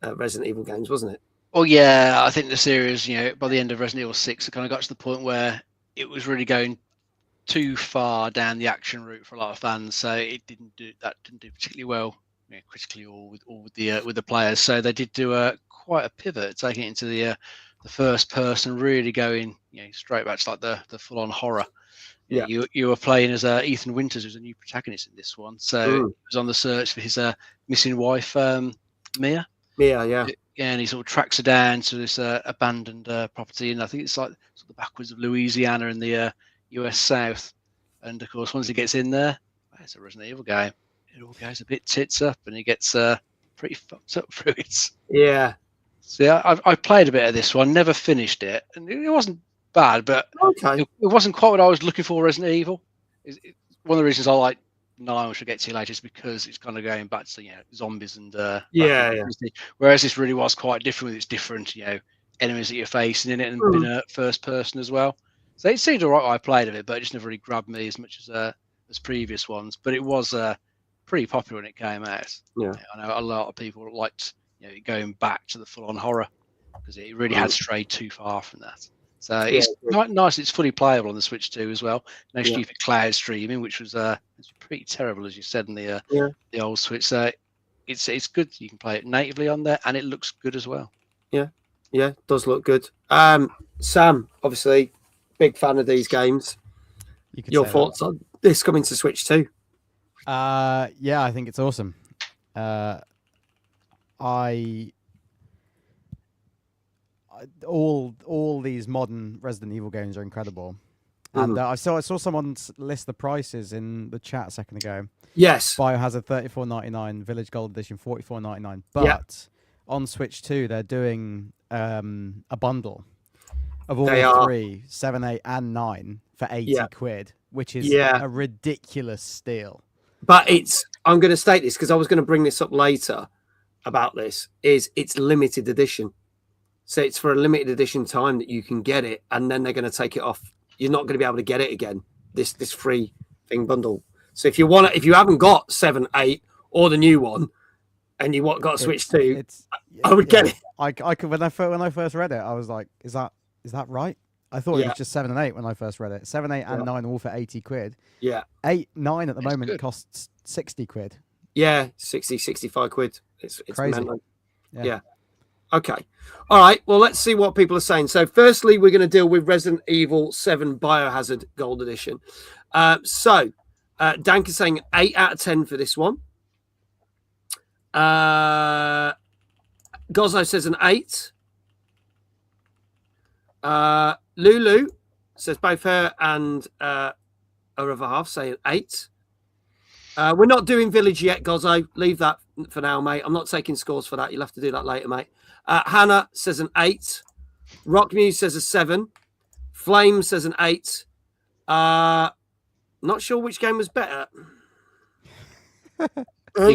Resident Evil games, wasn't it? Well, yeah, I think the series, by the end of Resident Evil 6, it kind of got to the point where it was really going too far down the action route for a lot of fans. So it didn't do particularly well, critically or with the players. So they did do quite a pivot, taking it into the first person, really going straight back to like the full on horror. Yeah, you were playing as Ethan Winters, who's a new protagonist in this one. So he was on the search for his missing wife, Mia. Mia, yeah. And he sort of tracks her down to this abandoned property, and I think it's like sort of the backwards of Louisiana in the US South. And of course, once he gets in there, it's a Resident Evil game. It all goes a bit tits up, and he gets pretty fucked up through it. Yeah. So yeah, I played a bit of this one, never finished it, and it wasn't bad, but it wasn't quite what I was looking for. Resident Evil. One of the reasons I like 9, which we'll get to later, is because it's kind of going back to zombies and whereas this really was quite different with its different enemies that you're facing in it, and been a first person as well. So it seemed alright. I played of it, but it just never really grabbed me as much as previous ones. But it was pretty popular when it came out. Yeah, I know a lot of people liked going back to the full on horror because it really had strayed too far from that. So it's nice. It's fully playable on the Switch 2 as well. No stupid cloud streaming, which was pretty terrible, as you said, in the old Switch. So it's good. You can play it natively on there, and it looks good as well. Yeah, it does look good. Sam, obviously, big fan of these games. Your thoughts on this coming to Switch 2? Yeah, I think it's awesome. All these modern Resident Evil games are incredible, and I saw someone list the prices in the chat a second ago. Yes, Biohazard $34.99, Village Gold Edition $44.99, but on Switch 2 they're doing a bundle of all three, 7, 8, and 9 for 80 quid, which is a ridiculous steal. But I'm going to state this because I was going to bring this up later about this. It's limited edition. So it's for a limited edition time that you can get it, and then they're going to take it off. You're not going to be able to get it again. This free thing bundle. So if you haven't got 7, 8 or the new one, and you got a Switch 2, I would get it. I could when I first read it, I was like, is that right? I thought it was just 7 and 8 when I first read it. 7, 8, and 9 all for 80 quid. Yeah. 8, 9 at the moment costs 60 quid. Yeah, 60, 65 quid. It's crazy. Mental. Yeah. Okay. All right. Well, let's see what people are saying. So, firstly, we're going to deal with Resident Evil 7 Biohazard Gold Edition. Dank is saying 8 out of 10 for this one. Gozzo says an 8. Lulu says both her and her other half say an 8. We're not doing Village yet, Gozzo. Leave that for now, mate. I'm not taking scores for that. You'll have to do that later, mate. Hannah says an 8. Rockmuse says a 7. Flame says an 8. Not sure which game was better. You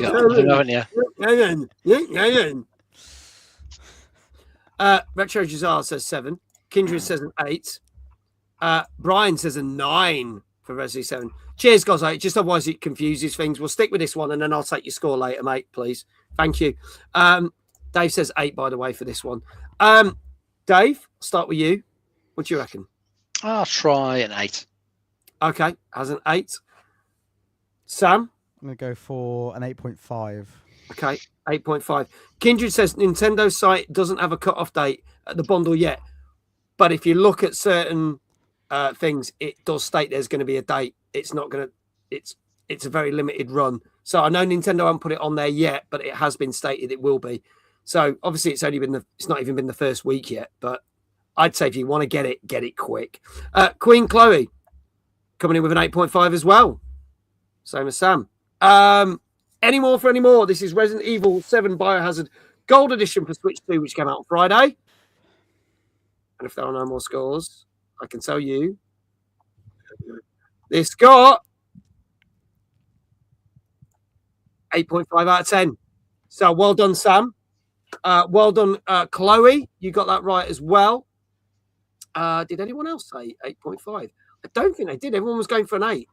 got it, haven't you? Retro Jazar says 7. Kindred says an 8. Brian says a 9 for Resident 7. Cheers, guys. Just otherwise it confuses things. We'll stick with this one, and then I'll take your score later, mate, please. Thank you. Dave says 8, by the way, for this one. Dave, I'll start with you. What do you reckon? I'll try an 8. Okay, as an 8. Sam? I'm going to go for an 8.5. Okay, 8.5. Kindred says Nintendo site doesn't have a cut-off date at the bundle yet. But if you look at certain things, it does state there's going to be a date. It's not going to. It's a very limited run. So I know Nintendo haven't put it on there yet, but it has been stated it will be. So obviously it's not even been the first week yet. But I'd say if you want to get it quick. Queen Chloe coming in with an 8.5 as well. Same as Sam. Any more for any more? This is Resident Evil 7 Biohazard Gold Edition for Switch 2, which came out on Friday. And if there are no more scores, I can tell you this got 8.5 out of 10. So well done, Sam. Well done, Chloe. You got that right as well. Did anyone else say 8.5? I don't think they did. Everyone was going for an 8.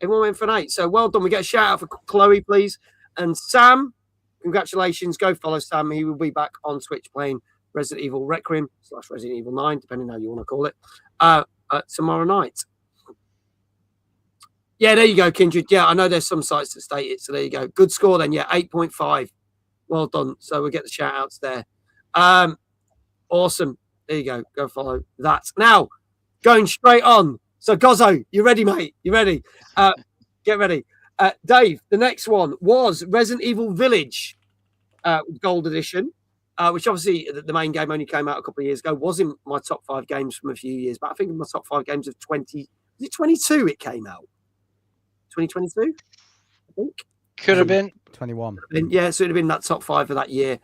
Everyone went for an 8. So well done. We get a shout out for Chloe, please. And Sam, congratulations. Go follow Sam. He will be back on Twitch playing Resident Evil Requiem / Resident Evil 9, depending on how you want to call it, tomorrow night. Yeah, there you go, Kindred. Yeah, I know there's some sites that state it. So there you go. Good score then. Yeah, 8.5. Well done. So we'll get the shout outs there. Awesome. There you go. Go follow that. Now, going straight on. So, Gozzo, you ready, mate? You ready? Get ready. Dave, the next one was Resident Evil Village Gold Edition, which obviously the main game only came out a couple of years ago. Was in my top 5 games from a few years, but I think in my top 5 games of 20, was it 22 it came out? 2022, I think. Could have been. 21. Yeah, so it would have been that top 5 of that year.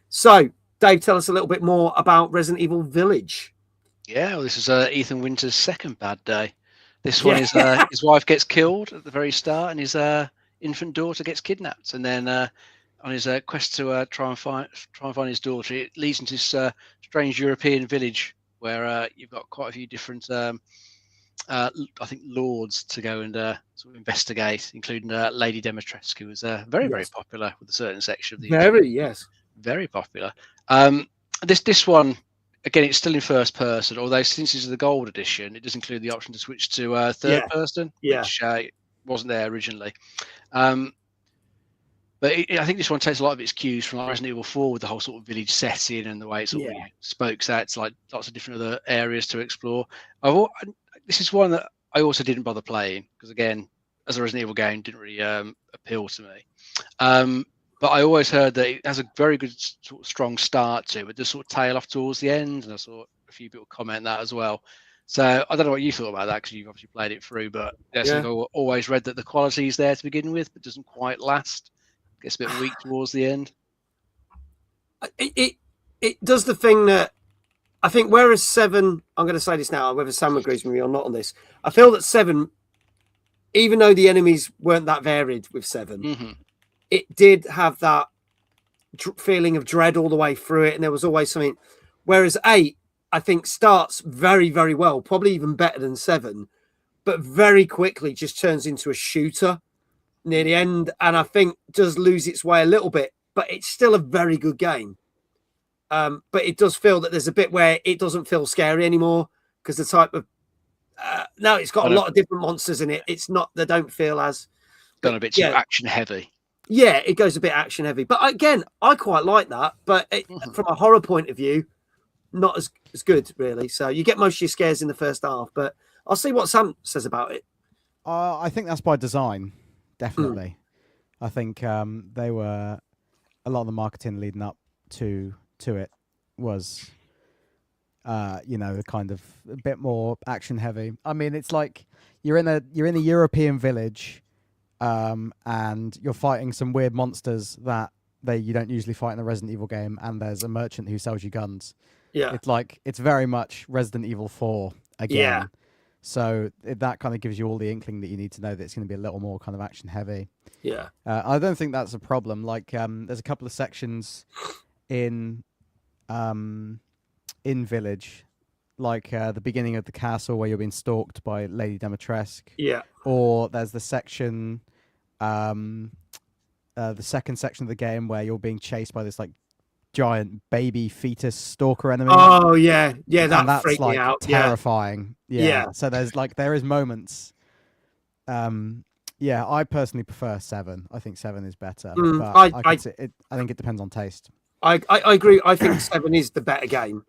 So, Dave, tell us a little bit more about Resident Evil Village. Yeah, well, this is Ethan Winter's second bad day. This one is his wife gets killed at the very start, and his infant daughter gets kidnapped. And then on his quest to try and find his daughter, it leads into this strange European village where you've got quite a few different, I think, lords to go and sort of investigate, including Lady Dimitrescu, who was very, very popular with a certain section of the very popular. This one, again, it's still in first person, although since it's the gold edition, it does include the option to switch to third person, which wasn't there originally. But I think this one takes a lot of its cues from like Resident Evil 4 with the whole sort of village setting and the way it sort of spokes out to like lots of different other areas to explore. This is one that I also didn't bother playing because, again, as a Resident Evil game, didn't really appeal to me. But I always heard that it has a very good sort of strong start to it, but does sort of tail off towards the end. And I saw a few people comment that as well. So I don't know what you thought about that because you've obviously played it through, but I've always read that the quality is there to begin with, but doesn't quite last. Gets a bit weak towards the end. It does the thing that I think, whereas 7, I'm going to say this now, whether Sam agrees with me or not on this, I feel that 7, even though the enemies weren't that varied with 7, it did have that feeling of dread all the way through it, and there was always something. Whereas 8, I think, starts very, very well, probably even better than 7, but very quickly just turns into a shooter near the end, and I think does lose its way a little bit, but it's still a very good game. But it does feel that there's a bit where it doesn't feel scary anymore because the type of now it's got a lot of different monsters in it. It's not, they don't feel as gone a bit too action heavy. Yeah, it goes a bit action heavy, but again, I quite like that. But from a horror point of view, not as good really. So you get most of your scares in the first half, but I'll see what Sam says about it. I think that's by design. Definitely. I think they were a lot of the marketing leading up to it was kind of a bit more action heavy. I mean, it's like you're in a European village and you're fighting some weird monsters that you don't usually fight in a Resident Evil game, and there's a merchant who sells you guns. Yeah. It's very much Resident Evil 4 again. Yeah. So that kind of gives you all the inkling that you need to know that it's going to be a little more kind of action heavy. Yeah. I don't think that's a problem. Like there's a couple of sections in Village, like the beginning of the castle where you're being stalked by Lady Dimitrescu. Yeah. Or there's the section, the second section of the game where you're being chased by this like giant baby fetus stalker enemy. Oh yeah, that's freaked me out. Terrifying. Yeah. So there is moments. I personally prefer 7. I think 7 is better. But I think it depends on taste. I agree. I think 7 is the better game.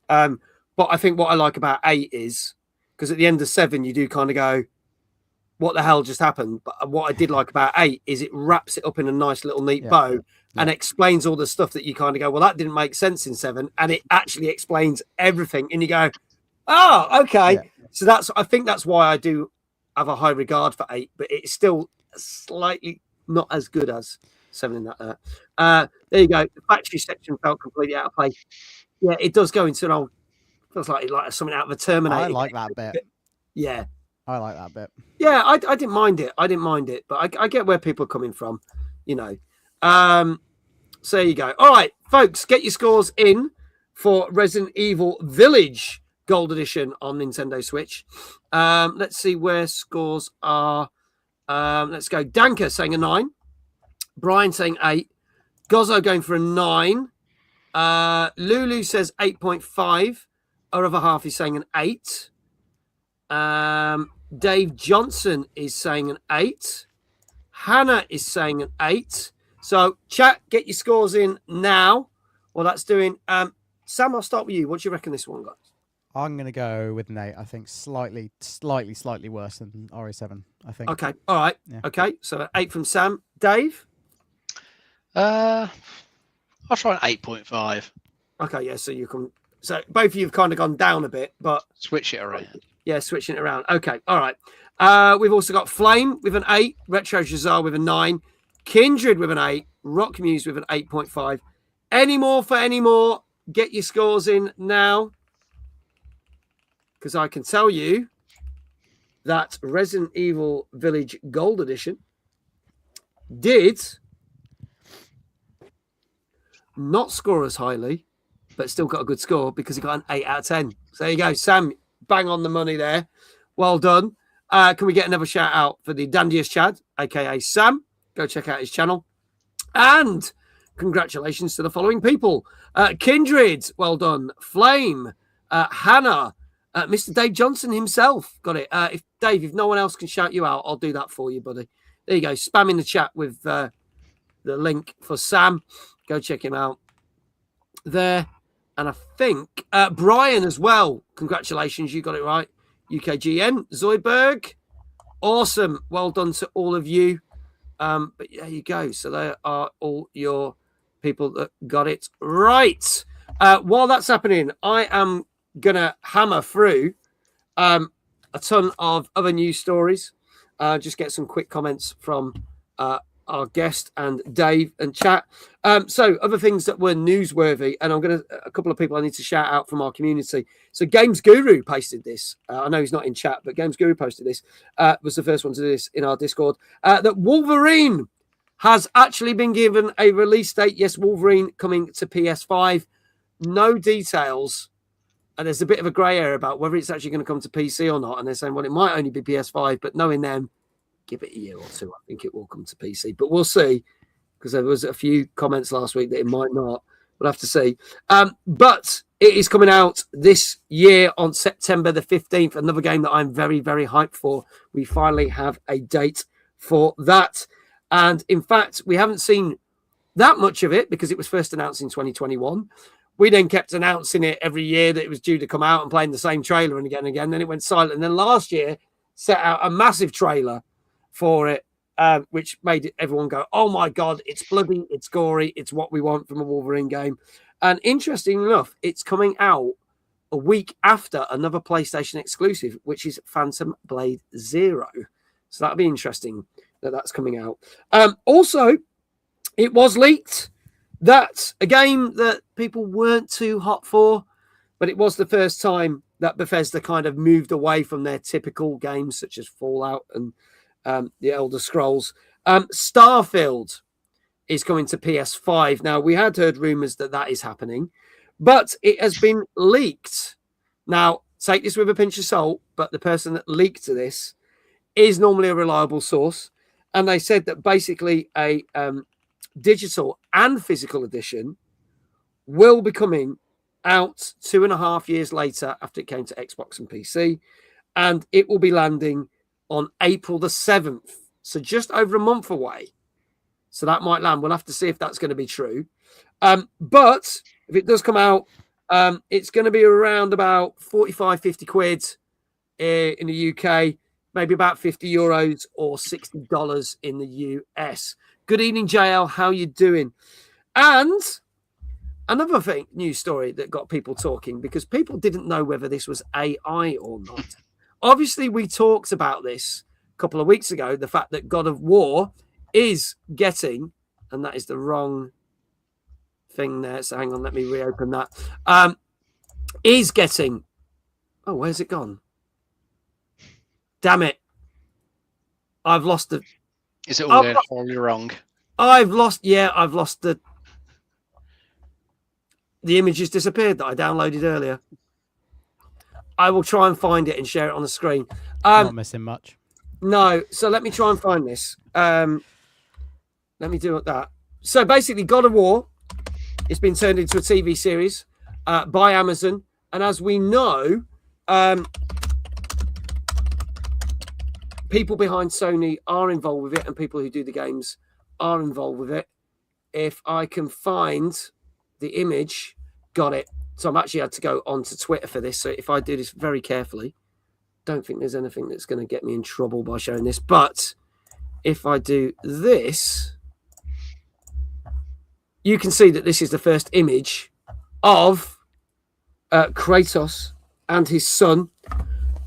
But I think what I like about 8 is because at the end of 7 you do kind of go, what the hell just happened? But what I did like about 8 is it wraps it up in a nice little neat bow and explains all the stuff that you kind of go, well, that didn't make sense in 7, and it actually explains everything, and you go, oh, okay. So I think that's why I do have a high regard for 8, but it's still slightly not as good as 7 in that. There you go. The factory section felt completely out of place. Yeah, it does go into an old, feels like something out of a Terminator. I like that bit. Yeah. I like that bit. Yeah, I didn't mind it. But I get where people are coming from, So there you go. All right, folks, get your scores in for Resident Evil Village Gold Edition on Nintendo Switch. Let's see where scores are. Let's go. Danka saying a 9. Brian saying 8. Gozzo going for a 9. Lulu says 8.5. Our other half is saying an 8. Dave Johnson is saying an 8. Hannah is saying an 8. So, chat, get your scores in now. Well, that's doing. Sam, I'll start with you. What do you reckon this one got? I'm going to go with an 8. I think slightly worse than RE7, I think. Okay. All right. Yeah. Okay. So, 8 from Sam. Dave? I'll try an 8.5. Okay. Yeah. So, so both of you have kind of gone down a bit, but. Switch it around. Yeah, switching it around. Okay. All right. We've also got Flame with an 8. Retro Shazar with a 9. Kindred with an 8. Rock Muse with an 8.5. Any more for any more? Get your scores in now. Because I can tell you that Resident Evil Village Gold Edition did not score as highly, but still got a good score because it got an 8 out of 10. So there you go. Sam, bang on the money there. Well done. Can we get another shout out for the Dandiest Chad, aka Sam? Go check out his channel. And congratulations to the following people. Kindred, well done. Flame, Hannah, Mr. Dave Johnson himself got it. If no one else can shout you out, I'll do that for you, buddy. There you go. Spam in the chat with the link for Sam. Go check him out there. And I think Brian as well. Congratulations, you got it right. UKGN, Zoidberg. Awesome. Well done to all of you. But there you go. So there are all your people that got it right. While that's happening, I am going to hammer through a ton of other news stories. Just get some quick comments from our guest and Dave and chat. So other things that were newsworthy, and a couple of people I need to shout out from our community. So Games Guru posted this. I know he's not in chat, but Games Guru posted this. Was the first one to do this in our Discord. That Wolverine has actually been given a release date. Yes, Wolverine coming to PS5. No details. And there's a bit of a grey area about whether it's actually going to come to PC or not. And they're saying, well, it might only be PS5, but knowing them, give it a year or two. I think it will come to PC, but we'll see, because there was a few comments last week that it might not. We'll have to see. But it is coming out this year on September the 15th. Another game that I'm very, very hyped for. We finally have a date for that. And in fact, we haven't seen that much of it because it was first announced in 2021. We then kept announcing it every year that it was due to come out and playing the same trailer and again and again. Then it went silent. And then last year set out a massive trailer for it, which made everyone go, oh my God, it's bloody, it's gory, it's what we want from a Wolverine game. And interesting enough, it's coming out a week after another PlayStation exclusive, which is Phantom Blade Zero. So that'll be interesting that that's coming out. Also, it was leaked that a game that people weren't too hot for, but it was the first time that Bethesda kind of moved away from their typical games such as Fallout and the Elder Scrolls. Starfield is coming to PS5. Now, we had heard rumors that that is happening, but it has been leaked. Now, take this with a pinch of salt, but the person that leaked this is normally a reliable source. And they said that basically a digital and physical edition will be coming out 2.5 years later after it came to Xbox and PC. And it will be landing on April the 7th. So just over a month away. So that might land. We'll have to see if that's going to be true. But if it does come out, it's going to be around about 45, 50 quid in the UK, maybe about 50 euros or $60 in the US. Good evening, JL. How you doing? And another thing, news story that got people talking, because people didn't know whether this was AI or not. Obviously, we talked about this a couple of weeks ago, the fact that God of War is getting, and that is the wrong thing there. So hang on, let me reopen that. Is getting, oh, where's it gone? Damn it. I've lost the... Is it all there or you're wrong? I've lost the image has disappeared that I downloaded earlier. I will try and find it and share it on the screen. Not missing much. No, so let me try and find this. Let me do that. So basically, God of War has been turned into a TV series by Amazon. And as we know, people behind Sony are involved with it and people who do the games are involved with it. If I can find the image, got it. So I'm actually had to go onto Twitter for this. So if I do this very carefully, don't think there's anything that's going to get me in trouble by showing this. But if I do this, you can see that this is the first image of Kratos and his son.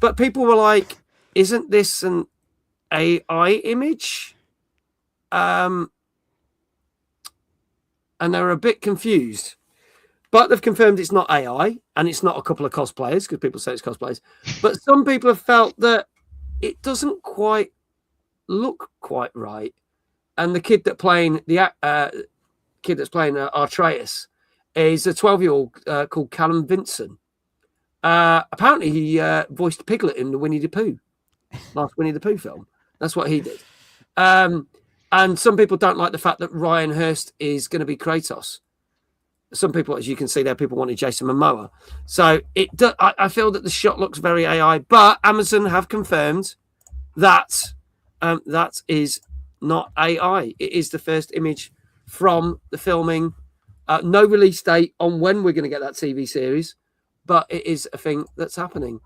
But people were like, isn't this an AI image? And they're a bit confused. But they've confirmed it's not AI and it's not a couple of cosplayers, because people say it's cosplayers. But some people have felt that it doesn't quite look quite right. And the kid that's playing Atreus is a 12-year-old called Callum Vinson. Apparently, he voiced Piglet in the Winnie the Pooh, last Winnie the Pooh film. That's what he did. And some people don't like the fact that Ryan Hurst is going to be Kratos. Some people, as you can see there, people wanted Jason Momoa. So I feel that the shot looks very AI, but Amazon have confirmed that that is not AI. It is the first image from the filming. No release date on when we're going to get that TV series, but it is a thing that's happening.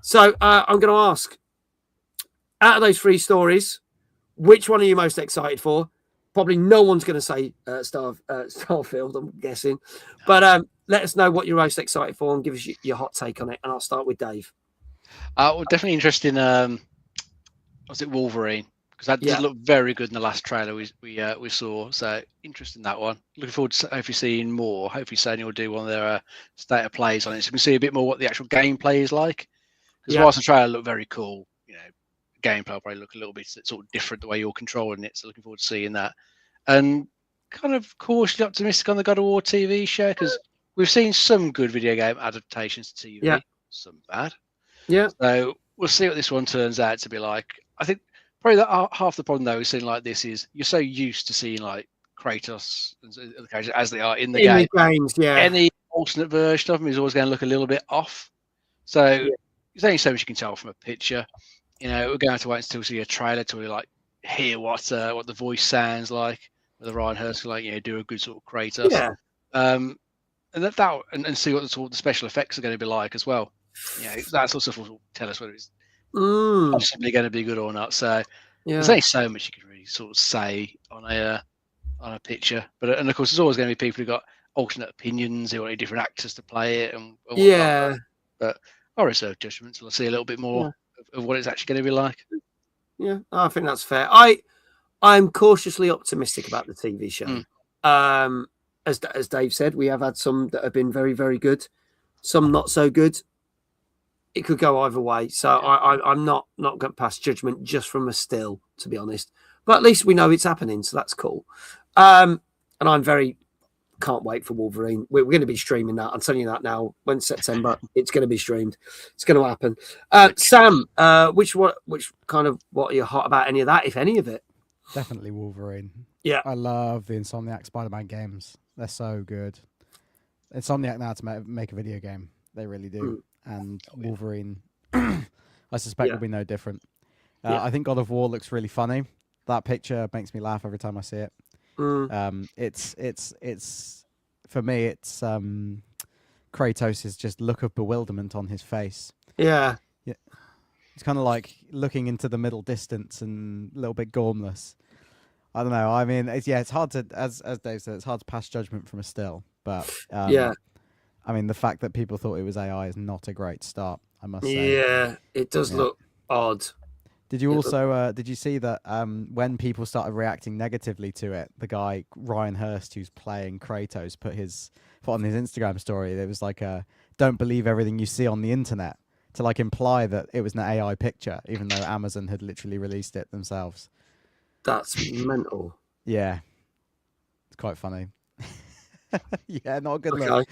So I'm going to ask, out of those 3 stories, which one are you most excited for? Probably no one's going to say Starfield, I'm guessing. But let us know what you're most excited for and give us your hot take on it. And I'll start with Dave. Well, definitely interested in, was it Wolverine? Because that did look very good in the last trailer we saw. So interested in that one. Looking forward to hopefully seeing more. Hopefully Sony will do one of their state of plays on it, so we can see a bit more what the actual gameplay is like. Because whilst the trailer looked very cool, gameplay will probably look a little bit sort of different the way you're controlling it. So looking forward to seeing that. And kind of cautiously optimistic on the God of War TV show, because we've seen some good video game adaptations to TV, some bad. Yeah. So we'll see what this one turns out to be like. I think probably half the problem though is seeing like this is you're so used to seeing like Kratos as they are in the game. Games, Any alternate version of them is always going to look a little bit off. So there's only so much you can tell from a picture. We're going to have to wait until we see a trailer to really like hear what the voice sounds like. Whether Ryan Hurst can do a good sort of Kratos. Yeah. And and see what the special effects are going to be like as well. That sort of stuff will tell us whether it's possibly going to be good or not. So there's only so much you can really sort of say on a picture. But and of course, there's always going to be people who got alternate opinions. Who want different actors to play it and whatnot. But I reserve judgments. We'll see a little bit more of what it's actually going to be like. Yeah, I think that's fair. I'm cautiously optimistic about the TV show. As Dave said, we have had some that have been very, very good, some not so good. It could go either way. So I'm not going to pass judgment just from a still, to be honest. But at least we know it's happening, so that's cool. And I'm can't wait for Wolverine. We're going to be streaming that. I'm telling you that now. When September, it's going to be streamed. It's going to happen. Sam, what are you hot about any of that, if any of it? Definitely Wolverine. Yeah. I love the Insomniac Spider-Man games. They're so good. Insomniac now to make a video game. They really do. And Wolverine, I suspect will be no different. I think God of War looks really funny. That picture makes me laugh every time I see it. It's for me, it's Kratos' just look of bewilderment on his face. Yeah. It's kind of like looking into the middle distance and a little bit gormless. I don't know. I mean, it's hard to, as Dave said, it's hard to pass judgment from a still. But I mean, the fact that people thought it was AI is not a great start, I must say. Yeah, it does look odd. Did you also did you see that when people started reacting negatively to it, the guy Ryan Hurst, who's playing Kratos, put on his Instagram story, there was like don't believe everything you see on the internet, to like imply that it was an AI picture, even though Amazon had literally released it themselves. That's mental. Yeah, it's quite funny. Yeah, not a good look.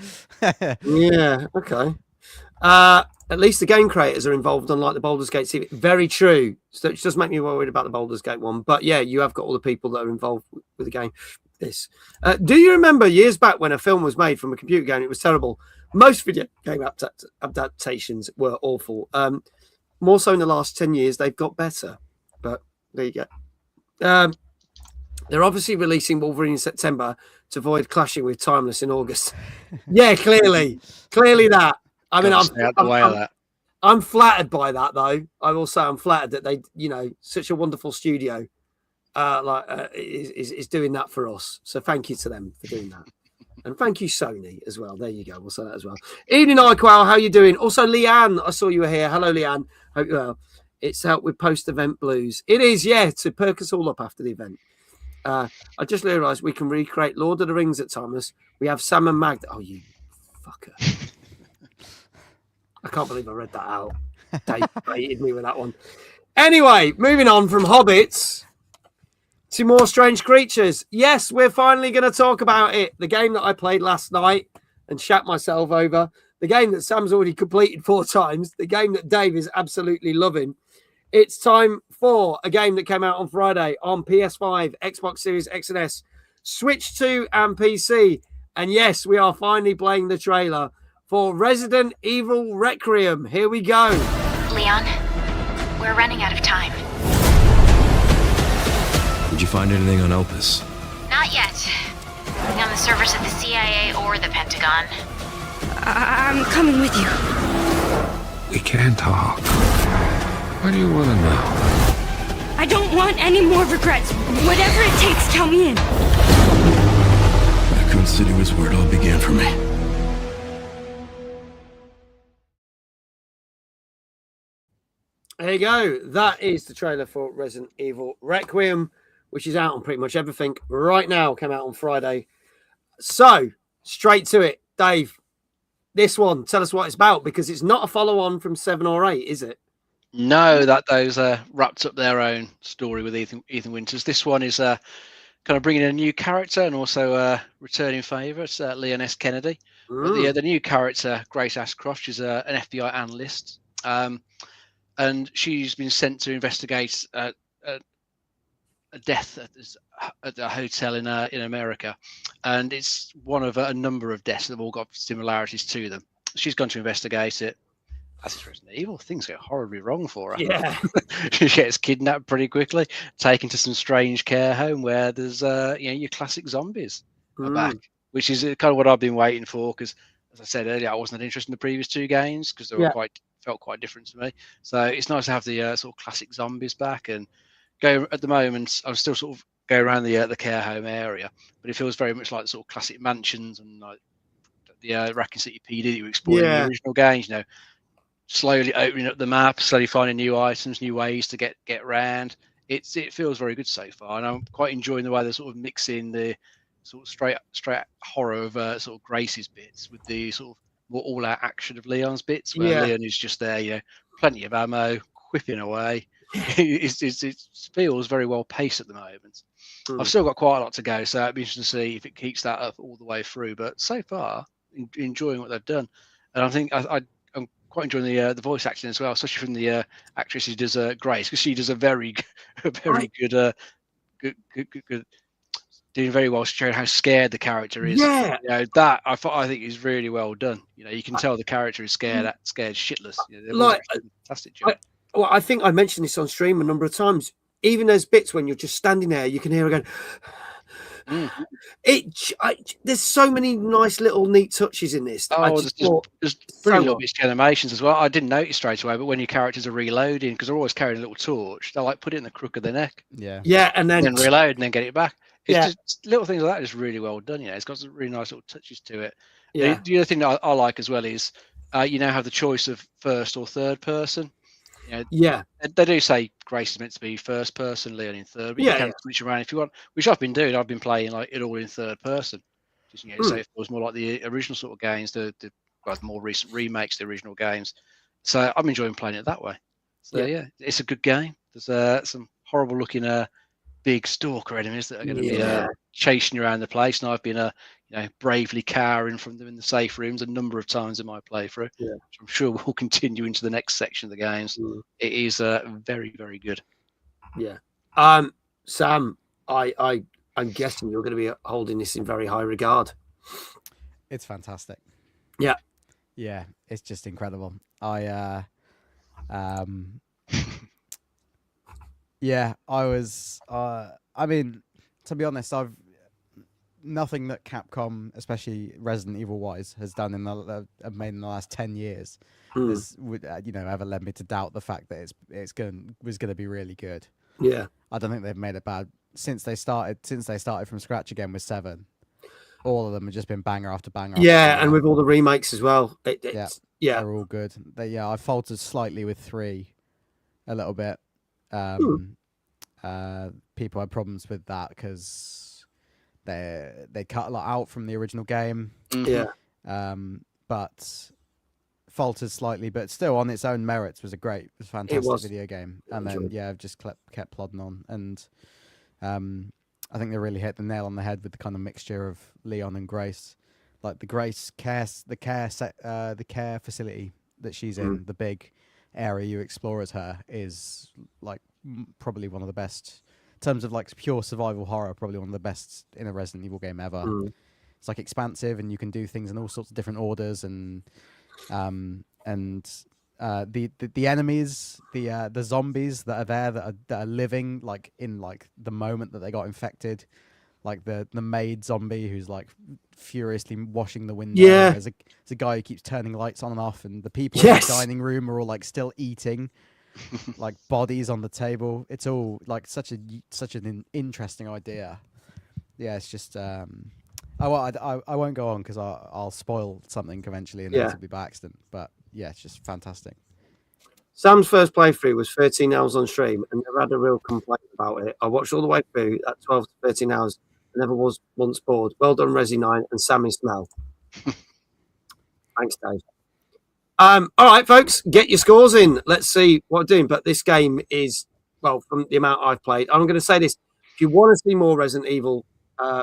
Yeah, okay. At least the game creators are involved, unlike the Baldur's Gate TV. Very true. So it does make me worried about the Baldur's Gate one. But yeah, you have got all the people that are involved with the game. Do you remember years back when a film was made from a computer game? It was terrible. Most video game adaptations were awful. More so in the last 10 years, they've got better. But there you go. They're obviously releasing Wolverine in September to avoid clashing with Timeless in August. Yeah, clearly that. I mean, I'm flattered by that, though. I will say I'm flattered that they, such a wonderful studio, is doing that for us. So thank you to them for doing that, and thank you Sony as well. There you go. We'll say that as well. Evening, Iqual. How you doing? Also, Leanne, I saw you were here. Hello, Leanne. Hope you're well. It's help with post-event blues. It is, yeah, to perk us all up after the event. I just realised we can recreate Lord of the Rings at Timeless. We have Sam and Mag. Oh, you fucker. I can't believe I read that out. Dave baited me with that one. Anyway, moving on from Hobbits to more strange creatures. Yes, we're finally going to talk about it. The game that I played last night and shat myself over. The game that Sam's already completed 4 times. The game that Dave is absolutely loving. It's time 4, a game that came out on Friday on PS5, Xbox Series X and S, Switch 2, and PC. And yes, we are finally playing the trailer for Resident Evil Requiem. Here we go. Leon, we're running out of time. Did you find anything on Elpis? Not yet. Nothing on the servers of the CIA or the Pentagon. I'm coming with you. We can't talk. What do you want to know? I don't want any more regrets. Whatever it takes, count me in. Raccoon City was where it all began for me. There you go. That is the trailer for Resident Evil Requiem, which is out on pretty much everything right now. Came out on Friday. So, straight to it. Dave, this one, tell us what it's about, because it's not a follow-on from 7 or 8, is it? No, that those wrapped up their own story with Ethan Winters. This one is kind of bringing in a new character and also a returning favourite, Leon S. Kennedy. But the new character, Grace Ashcroft, she's an FBI analyst. And she's been sent to investigate a death at a hotel in America, and it's one of a number of deaths that have all got similarities to them. She's gone to investigate it. As it's Resident Evil, things go horribly wrong for her. Yeah. She gets kidnapped pretty quickly, taken to some strange care home where there's your classic zombies are back, which is kind of what I've been waiting for, because as I said earlier, I wasn't that interested in the previous 2 games because they were felt quite different to me. So it's nice to have the sort of classic zombies back. And go at the moment, I was still sort of go around the care home area, but it feels very much like the sort of classic mansions and like the Raccoon City PD that you explored in the original games. You know, slowly opening up the map, slowly finding new items, new ways to get around. It feels very good so far, and I'm quite enjoying the way they're sort of mixing the sort of straight horror of sort of Grace's bits with the sort of more all-out action of Leon's bits, where Leon is just there, you know, plenty of ammo, whipping away. It feels very well paced at the moment. I've still got quite a lot to go, so it'd be interesting to see if it keeps that up all the way through. But so far, enjoying what they've done, and I think I'm quite enjoying the voice acting as well, especially from the actress who does Grace, because she does a very good doing very well, showing how scared the character is. Yeah, you know, that I think is really well done. You know, you can tell the character is scared shitless. You know, like fantastic job. I think I mentioned this on stream a number of times. Even those bits when you're just standing there, you can hear her going. There's so many nice little neat touches in this. There's pretty little bits of animations as well. I didn't notice straight away, but when your characters are reloading, because they're always carrying a little torch, they like put it in the crook of their neck. Yeah, and then reload and then get it back. It's just little things like that is really well done. You know, it's got some really nice little touches to it. Yeah. The other thing that I like as well is you now have the choice of first or third person. You know, they do say Grace is meant to be first person, Leon in third, but you can switch around if you want, which I've been doing. I've been playing like it all in third person. Just, you know, so it feels more like the original sort of games, the more recent remakes, the original games. So I'm enjoying playing it that way. So yeah, it's a good game. There's some horrible looking big stalker enemies that are going to be chasing you around the place, and I've been bravely cowering from them in the safe rooms a number of times in my playthrough. Which I'm sure will continue into the next section of the games. It is very, very good. Yeah. Sam, I'm guessing you're going to be holding this in very high regard. It's fantastic. Yeah. Yeah, it's just incredible. Yeah, I was. I mean, to be honest, nothing that Capcom, especially Resident Evil wise, has done made in the last 10 years, would ever led me to doubt the fact that was going to be really good. Yeah, I don't think they've made it bad since they started from scratch again with 7. All of them have just been banger after banger. Yeah, and with all the remakes as well. They're all good. I faltered slightly with 3, a little bit. People had problems with that because they cut a lot out from the original game. But faltered slightly, but still on its own merits was fantastic video game. And then I've just kept plodding on, and I think they really hit the nail on the head with the kind of mixture of Leon and Grace, like the care facility that she's in, the big area you explore as her is like probably one of the best in terms of like pure survival horror. Probably one of the best in a Resident Evil game ever. It's like expansive, and you can do things in all sorts of different orders, and the enemies, the zombies that are there that are living like in like the moment that they got infected, like the maid zombie who's like furiously washing the window. Yeah. There's a guy who keeps turning lights on and off, and the people in the dining room are all like still eating, like bodies on the table. It's all like such an interesting idea. Yeah, it's just I won't go on because I'll spoil something eventually, and it'll be by accident. But yeah, it's just fantastic. Sam's first playthrough was 13 hours on stream and never had a real complaint about it. I watched all the way through at 12 to 13 hours and never was once bored. Well done, Resi9 and Sammy Smell. Thanks, Dave. All right, folks, get your scores in. Let's see what we're doing. But this game is, well, from the amount I've played, I'm going to say this. If you want to see more Resident Evil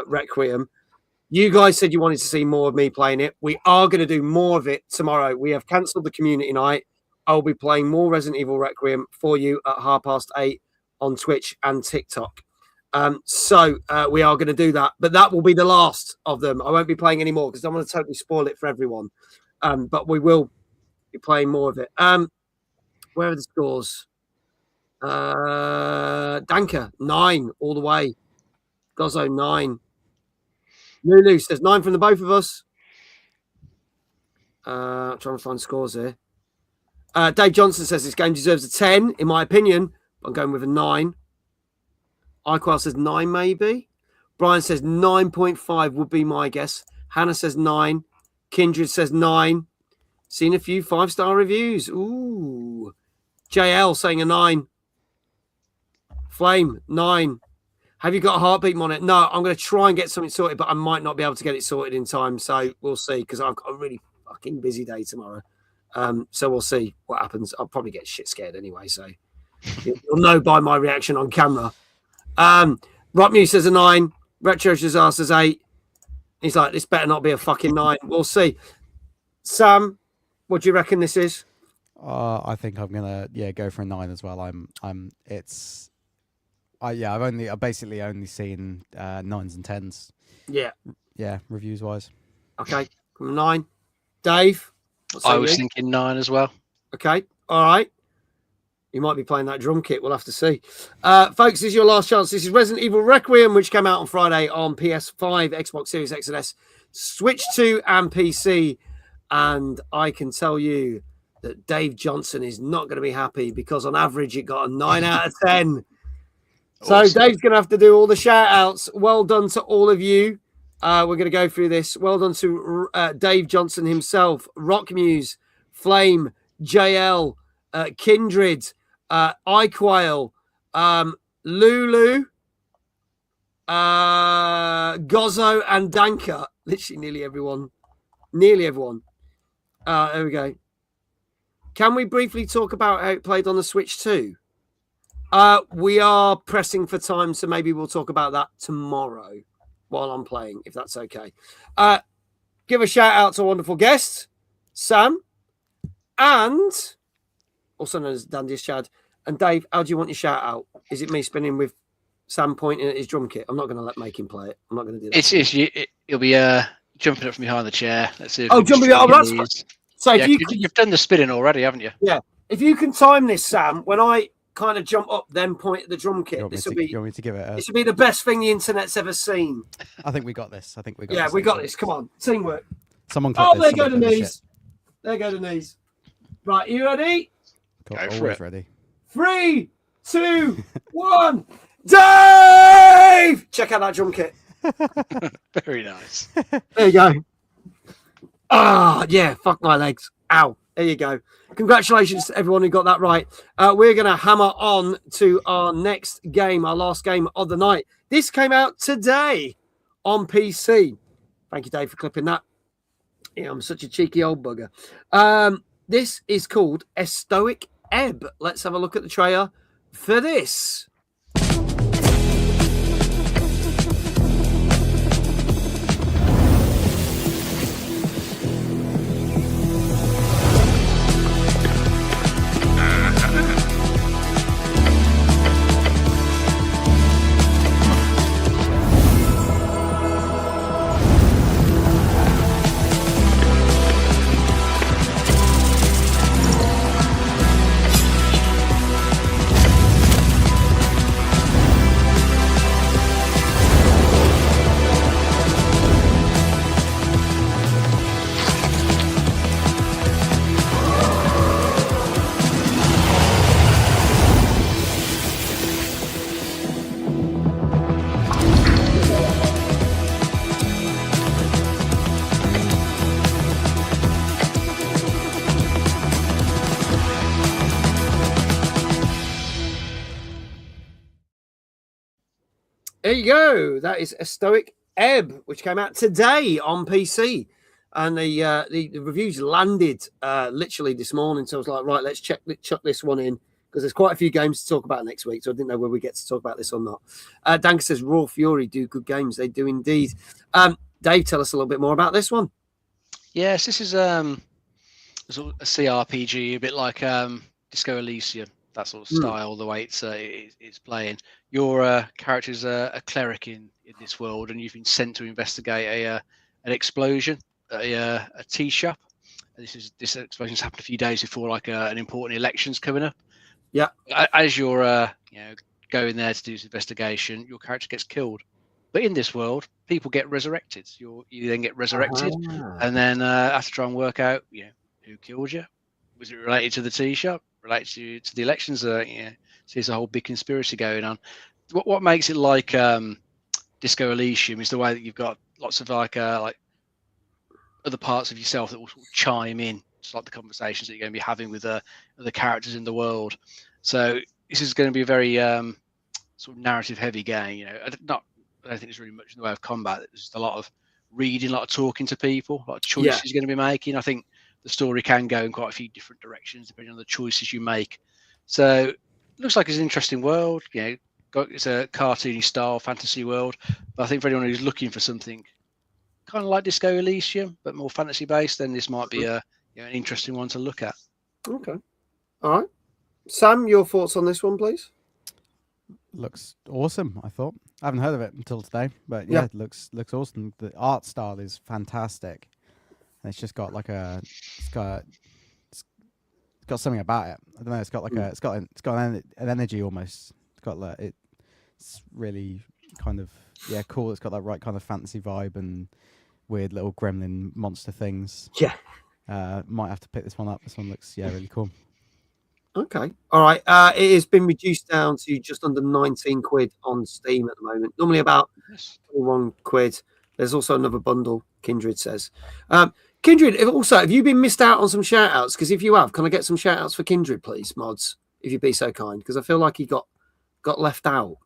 Requiem, you guys said you wanted to see more of me playing it. We are going to do more of it tomorrow. We have cancelled the community night. I'll be playing more Resident Evil Requiem for you at 8:30 on Twitch and TikTok. So we are going to do that. But that will be the last of them. I won't be playing any more because I don't want to totally spoil it for everyone. But we will be playing more of it. Where are the scores? Danka, 9 all the way. Gozzo, 9. Lulu says 9 from the both of us. I'm trying to find scores here. Dave Johnson says this game deserves a 10, in my opinion. I'm going with a 9. Iqual says 9, maybe. Brian says 9.5 would be my guess. Hannah says 9. Kindred says 9. Seen a few 5-star reviews. Ooh. JL saying a 9. Flame, 9. Have you got a heartbeat on it? No, I'm going to try and get something sorted, but I might not be able to get it sorted in time. So we'll see, because I've got a really fucking busy day tomorrow. So we'll see what happens. I'll probably get shit scared anyway. So you'll know by my reaction on camera. Rockmew says a 9. Retro Shazar says 8. He's like, this better not be a fucking 9. We'll see. Sam, what do you reckon this is? I think I'm gonna go for a 9 as well. I've basically only seen 9s and 10s. Yeah, reviews wise. Okay, from a 9. Dave, I was thinking 9 as well. Okay, all right. You might be playing that drum kit. We'll have to see. Folks, this is your last chance. This is Resident Evil Requiem, which came out on Friday on PS5, Xbox Series X and S, Switch 2, and PC. And I can tell you that Dave Johnson is not going to be happy because on average it got a 9 out of 10. So awesome. Dave's going to have to do all the shout-outs. Well done to all of you. We're going to go through this. Well done to Dave Johnson himself, Rockmuse, Flame, JL, Kindred, Iquail, Lulu, Gozzo, and Danka. Literally nearly everyone. There we go. Can we briefly talk about how it played on the Switch 2? We are pressing for time, so maybe we'll talk about that tomorrow while I'm playing, if that's okay. Give a shout out to a wonderful guest, Sam, and also known as Dandiest Chad. And Dave, how do you want your shout out? Is it me spinning with Sam pointing at his drum kit? I'm not going to make him play it. I'm not going to do that. You'll be jumping up from behind the chair. Let's see. Jumping up. That's fine. So yeah, you've done the spinning already, haven't you? Yeah. If you can time this, Sam, when I kind of jump up, then point at the drum kit. You want me to give it? This will be the best thing the internet's ever seen. I think we got this. Yeah, we got this. Come on, teamwork. Someone. There go the knees. There go the knees. Right, you ready? Go for it. Ready. 3, 2, 1. Dave! Check out that drum kit. Very nice. There you go. Yeah, fuck my legs. Ow. There you go. Congratulations to everyone who got that right. We're going to hammer on to our next game, our last game of the night. This came out today on PC. Thank you, Dave, for clipping that. Yeah, I'm such a cheeky old bugger. This is called A Stoic Ebb. Let's have a look at the trailer for this. There you go. That is A Stoic Ebb, which came out today on PC. And the reviews landed literally this morning. So I was like, right, let's chuck this one in, because there's quite a few games to talk about next week. So I didn't know whether we get to talk about this or not. Danka says, Raw Fury do good games. They do indeed. Dave, tell us a little bit more about this one. Yes, this is sort of a CRPG, a bit like Disco Elysium, that sort of style, the way it's playing. Your character is a cleric in this world, and you've been sent to investigate an explosion at a tea shop. This explosion's happened a few days before, like an important election's coming up. Yeah. As you're going there to do this investigation, your character gets killed. But in this world, people get resurrected. You then get resurrected, and then have to try and work out, who killed you. Was it related to the tea shop? Related to the elections? So there's a whole big conspiracy going on. What makes it like Disco Elysium is the way that you've got lots of like other parts of yourself that will sort of chime in, just like the conversations that you're going to be having with other characters in the world. So this is going to be a very sort of narrative-heavy game. I don't think there's really much in the way of combat. There's just a lot of reading, a lot of talking to people, a lot of choices you're going to be making. I think the story can go in quite a few different directions depending on the choices you make. So it looks like it's an interesting world. It's a cartoony style fantasy world. But I think for anyone who's looking for something kind of like Disco Elysium, but more fantasy based, then this might be an interesting one to look at. Okay. All right. Sam, your thoughts on this one, please? Looks awesome, I thought. I haven't heard of it until today, but yeah, it looks awesome. The art style is fantastic. And it's just got like it's got something about it. I don't know. It's got like it's got an energy almost. It's got like it's really kind of cool. It's got that right kind of fantasy vibe and weird little gremlin monster things. Yeah. Might have to pick this one up. This one looks really cool. Okay. All right. It has been reduced down to just under 19 quid on Steam at the moment. Normally about 21 quid. There's also another bundle, Kindred says. Kindred, have you been missed out on some shout outs? Because if you have, can I get some shout outs for Kindred, please, mods, if you'd be so kind? Because I feel like he got left out.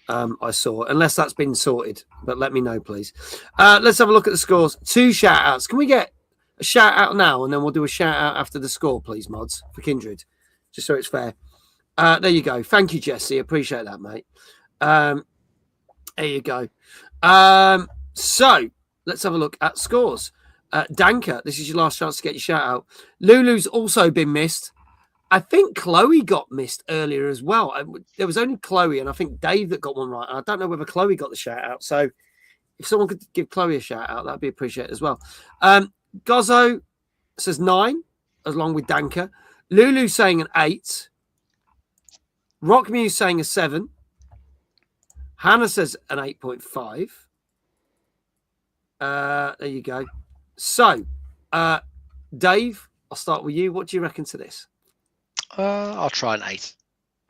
I saw, unless that's been sorted, but let me know, please. Let's have a look at the scores. 2 shout outs. Can we get a shout out now, and then we'll do a shout out after the score, please, mods, for Kindred, just so it's fair. There you go. Thank you, Jesse. Appreciate that, mate. There you go. So let's have a look at scores. Danka, this is your last chance to get your shout out. Lulu's also been missed. I think Chloe got missed earlier as well. There was only Chloe and I think Dave that got one right. I don't know whether Chloe got the shout out. So if someone could give Chloe a shout out, that'd be appreciated as well. Gozzo says 9, along with Danka. Lulu saying an 8. Rockmuse saying a 7. Hannah says an 8.5. There you go. So, Dave, I'll start with you. What do you reckon to this? I'll try an 8.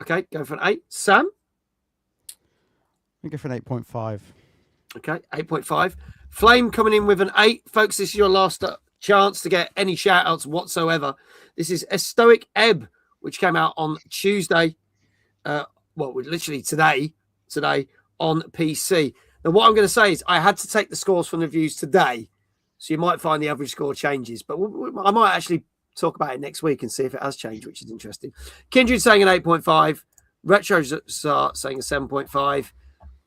Okay, go for an 8. Sam? I'll go for an 8.5. Okay, 8.5. Flame coming in with an 8. Folks, this is your last chance to get any shout-outs whatsoever. This is A Stoic Ebb, which came out on Tuesday. Literally today on PC. Now, what I'm going to say is I had to take the scores from the reviews today, so you might find the average score changes, but I might actually talk about it next week and see if it has changed, which is interesting. Kindred saying an 8.5. Retro saying a 7.5.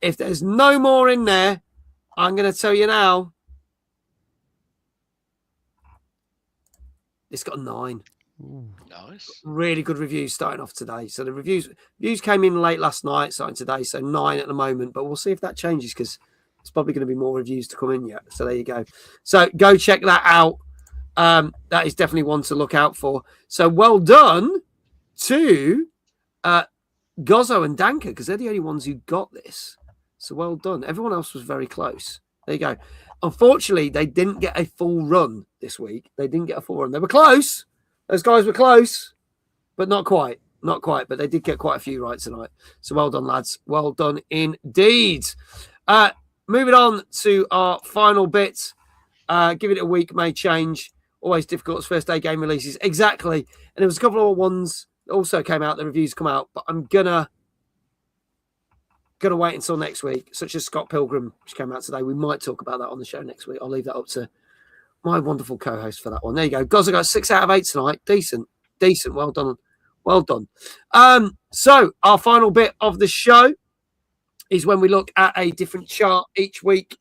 If there's no more in there, I'm going to tell you now, it's got a 9. Ooh, nice. Really good reviews starting off today. So the reviews came in late last night, starting today. So 9 at the moment, but we'll see if that changes because there's probably going to be more reviews to come in yet. So there you go. So go check that out. That is definitely one to look out for. So well done to Gozzo and Danka because they're the only ones who got this. So well done. Everyone else was very close. There you go. Unfortunately, they didn't get a full run this week. They didn't get a full run. They were close. Those guys were close, but not quite. Not quite, but they did get quite a few right tonight. So well done, lads. Well done indeed. Moving on to our final bit. Give it a week, may change. Always difficult as first day game releases. Exactly. And there was a couple of ones that also came out. The reviews come out, but I'm going to Got to wait until next week, such as Scott Pilgrim, which came out today. We might talk about that on the show next week. I'll leave that up to my wonderful co-host for that one. There you go. Guys, I got 6 out of 8 tonight. Decent. Well done. Well done. So our final bit of the show is when we look at a different chart each week.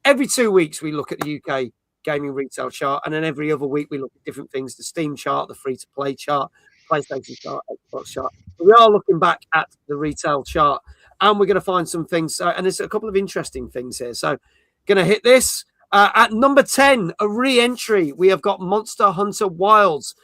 Every 2 weeks, we look at the UK gaming retail chart, and then every other week we look at different things: the Steam chart, the free-to-play chart, PlayStation chart, Xbox chart. We are looking back at the retail chart, and we're going to find some things. And there's a couple of interesting things here. So, going to hit this at number 10, a re-entry. We have got Monster Hunter Wilds.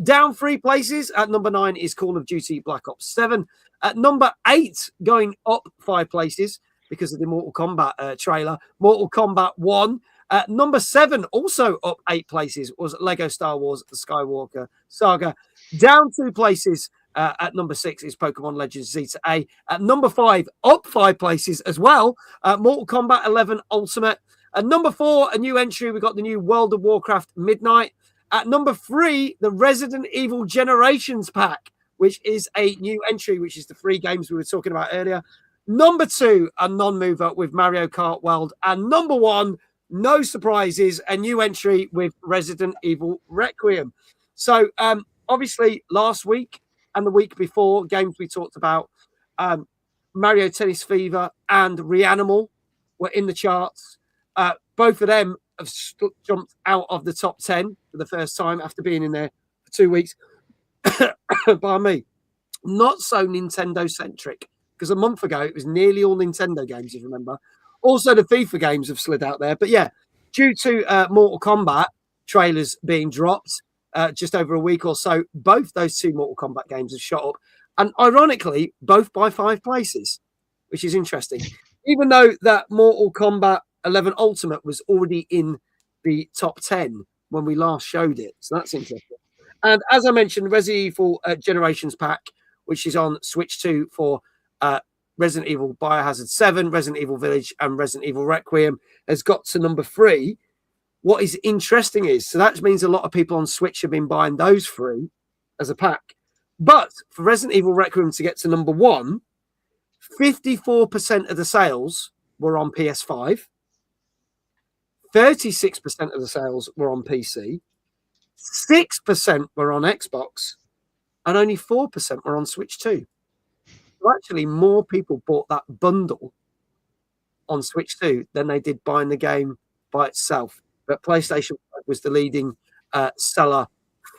Down 3 places. At number 9 is Call of Duty Black Ops 7. At number 8, going up 5 places because of the Mortal Kombat trailer, Mortal Kombat 1. At number 7, also up 8 places, was Lego Star Wars The Skywalker Saga. Down 2 places at number 6 is Pokemon Legends Zeta A. At number 5, up 5 places as well, Mortal Kombat 11 Ultimate. At number 4, a new entry, we've got the new World of Warcraft Midnight. At number 3, the Resident Evil Generations Pack, which is a new entry, which is the 3 games we were talking about earlier. Number 2, a non-mover with Mario Kart World. And number 1, no surprises, a new entry with Resident Evil Requiem. So, obviously, last week and the week before, games we talked about, Mario Tennis Fever and Reanimal were in the charts. Both of them have jumped out of the top 10 for the first time after being in there for 2 weeks. By me, not so Nintendo-centric, because a month ago it was nearly all Nintendo games, if you remember. Also, the FIFA games have slid out there. But yeah, due to Mortal Kombat trailers being dropped just over a week or so, both those 2 Mortal Kombat games have shot up. And ironically, both by 5 places, which is interesting. Even though that Mortal Kombat 11 Ultimate was already in the top 10 when we last showed it. So that's interesting. And as I mentioned, Resident Evil Generations Pack, which is on Switch 2 for Resident Evil Biohazard 7, Resident Evil Village, and Resident Evil Requiem, has got to number 3. What is interesting is, so that means a lot of people on Switch have been buying those 3 as a pack. But for Resident Evil Requiem to get to number 1, 54% of the sales were on PS5, 36% of the sales were on PC, 6% were on Xbox, and only 4% were on Switch 2. So actually, more people bought that bundle on Switch 2 than they did buying the game by itself. But PlayStation 5 was the leading seller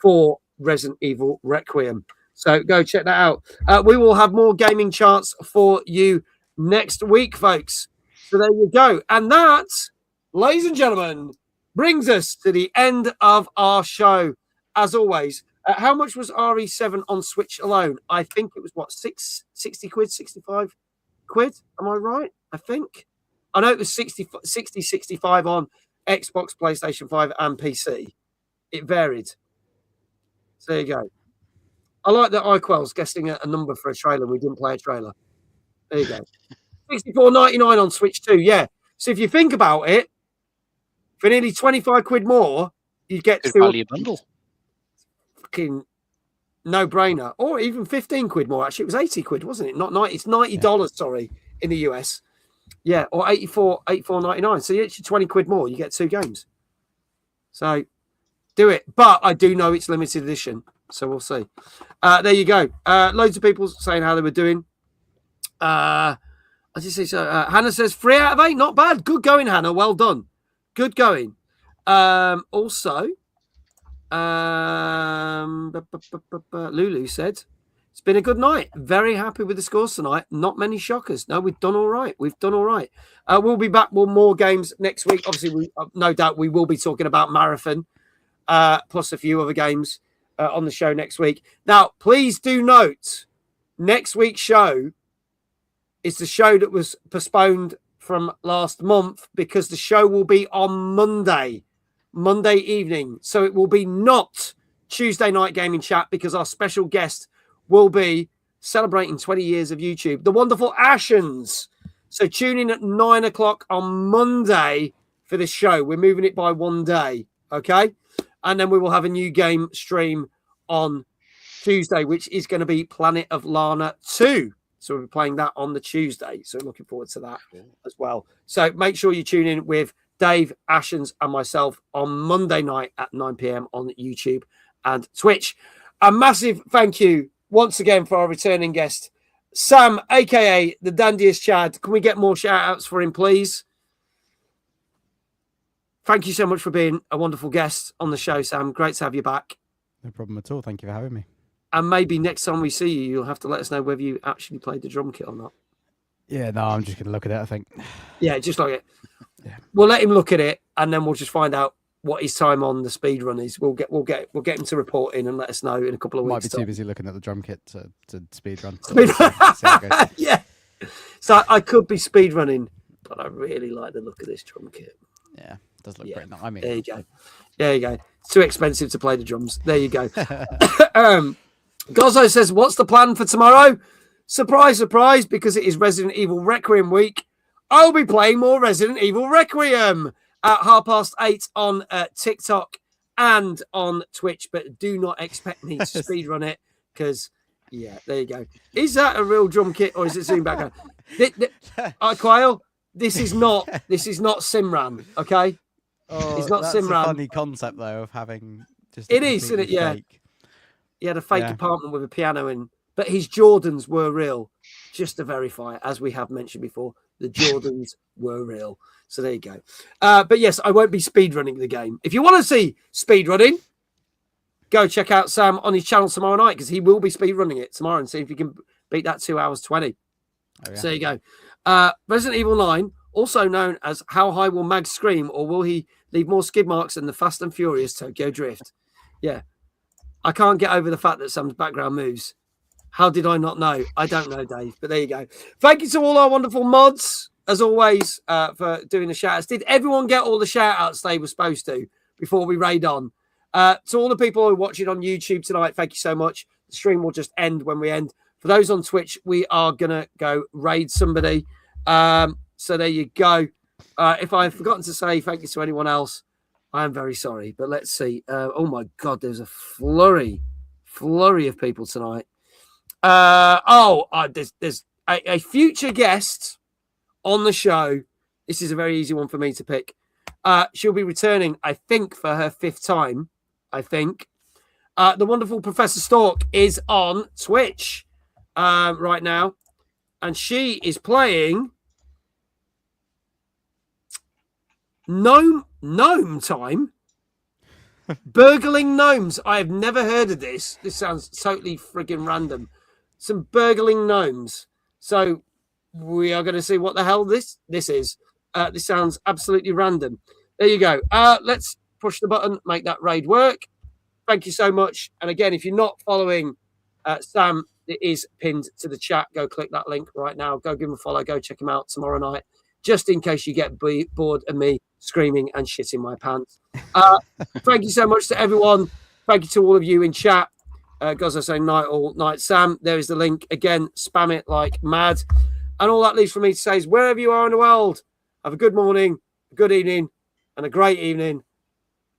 for Resident Evil Requiem. So go check that out. We will have more gaming charts for you next week, folks. So there you go. And that, ladies and gentlemen, brings us to the end of our show. As always, how much was RE7 on Switch alone? I think it was, what, 60 quid, 65 quid? Am I right? I think. I know it was 60, 65 on Xbox, PlayStation 5 and PC. It varied. So there you go. I like that iQuell's guessing a number for a trailer. We didn't play a trailer. There you go. $64.99 on Switch 2. Yeah. So if you think about it, for nearly 25 quid more, you get Good value bundle. Fucking no-brainer. Or even 15 quid more. Actually, it was 80 quid, wasn't it? Not 90. It's $90, sorry, in the US. Yeah, or $84.99. So it's 20 quid more. You get 2 games. So do it. But I do know it's limited edition. So we'll see. There you go. Loads of people saying how they were doing. I just say so. Hannah says 3 out of 8. Not bad. Good going, Hannah. Well done. Good going. Also, Lulu said, it's been a good night. Very happy with the scores tonight. Not many shockers. No, we've done all right. We've done all right. We'll be back with more games next week. Obviously, no doubt we will be talking about Marathon, plus a few other games on the show next week. Now, please do note, next week's show is the show that was postponed from last month because the show will be on Monday evening. So it will be not Tuesday night gaming chat because our special guest will be celebrating 20 years of YouTube, the wonderful Ashens. So tune in at 9 o'clock on Monday for this show. We're moving it by 1 day. Okay. And then we will have a new game stream on Tuesday, which is going to be Planet of Lana 2. So we'll be playing that on the Tuesday. So looking forward to that as well. So make sure you tune in with Dave, Ashens, and myself on Monday night at 9 p.m. on YouTube and Twitch. A massive thank you once again for our returning guest, Sam, aka the Dandiest Chad. Can we get more shout outs for him, please? Thank you so much for being a wonderful guest on the show, Sam. Great to have you back. No problem at all. Thank you for having me. And maybe next time we see you, you'll have to let us know whether you actually played the drum kit or not. Yeah, no, I'm just going to look at it, I think. Yeah, just like it. Yeah. We'll let him look at it, and then we'll just find out what his time on the speed run is. We'll get him to report in and let us know in a couple of weeks. Might be too busy looking at the drum kit to speed run. Yeah. So I could be speed running, but I really like the look of this drum kit. Yeah, it does look great. I mean, there you go. There you go. It's too expensive to play the drums. There you go. Gozzo says, what's the plan for tomorrow? Surprise, surprise, because it is Resident Evil Requiem week. I'll be playing more Resident Evil Requiem at 8:30 on TikTok and on Twitch, but do not expect me to speedrun it because, yeah, there you go. Is that a real drum kit or is it Zoom background? Quail, this is not Simran, okay? Oh, it's not that's Simran. A funny concept though of having just. It is, isn't it? Yeah. Fake. He had a fake apartment with a piano in, but his Jordans were real. Just to verify, as we have mentioned before, the Jordans were real. So there you go. But yes, I won't be speedrunning the game. If you want to see speedrunning, go check out Sam on his channel tomorrow night because he will be speedrunning it tomorrow and see if he can beat that 2 hours 20. Oh, yeah. So there you go. Resident Evil 9, also known as How High Will Mag Scream, or will he leave more skid marks than the Fast and Furious Tokyo Drift? Yeah. I can't get over the fact that Sam's background moves. How did I not know? I don't know, Dave, but there you go. Thank you to all our wonderful mods, as always, for doing the shout-outs. Did everyone get all the shout-outs they were supposed to before we raid on? To all the people who are watching on YouTube tonight, thank you so much. The stream will just end when we end. For those on Twitch, we are going to go raid somebody. So there you go. If I've forgotten to say thank you to anyone else, I am very sorry. But let's see. Oh, my God, there's a flurry of people tonight. There's a future guest on the show. This is a very easy one for me to pick. She'll be returning, I think, for her 5th time. I think the wonderful Professor Stork is on Twitch right now, and she is playing Gnome Time. Burgling gnomes. I have never heard of this. This sounds totally friggin' random. Some burgling gnomes. So we are going to see what the hell this is. This sounds absolutely random. There you go. Let's push the button, make that raid work. Thank you so much. And again, if you're not following Sam, it is pinned to the chat. Go click that link right now. Go give him a follow. Go check him out tomorrow night, just in case you get bored of me screaming and shitting my pants. Thank you so much to everyone. Thank you to all of you in chat. Guys, I say night all night. Sam, there is the link. Again, spam it like mad. And all that leaves for me to say is wherever you are in the world, have a good morning, a good evening, and a great evening.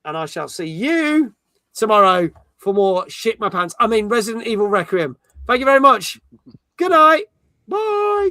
And I shall see you tomorrow for more shit my pants. I mean, Resident Evil Requiem. Thank you very much. Good night. Bye.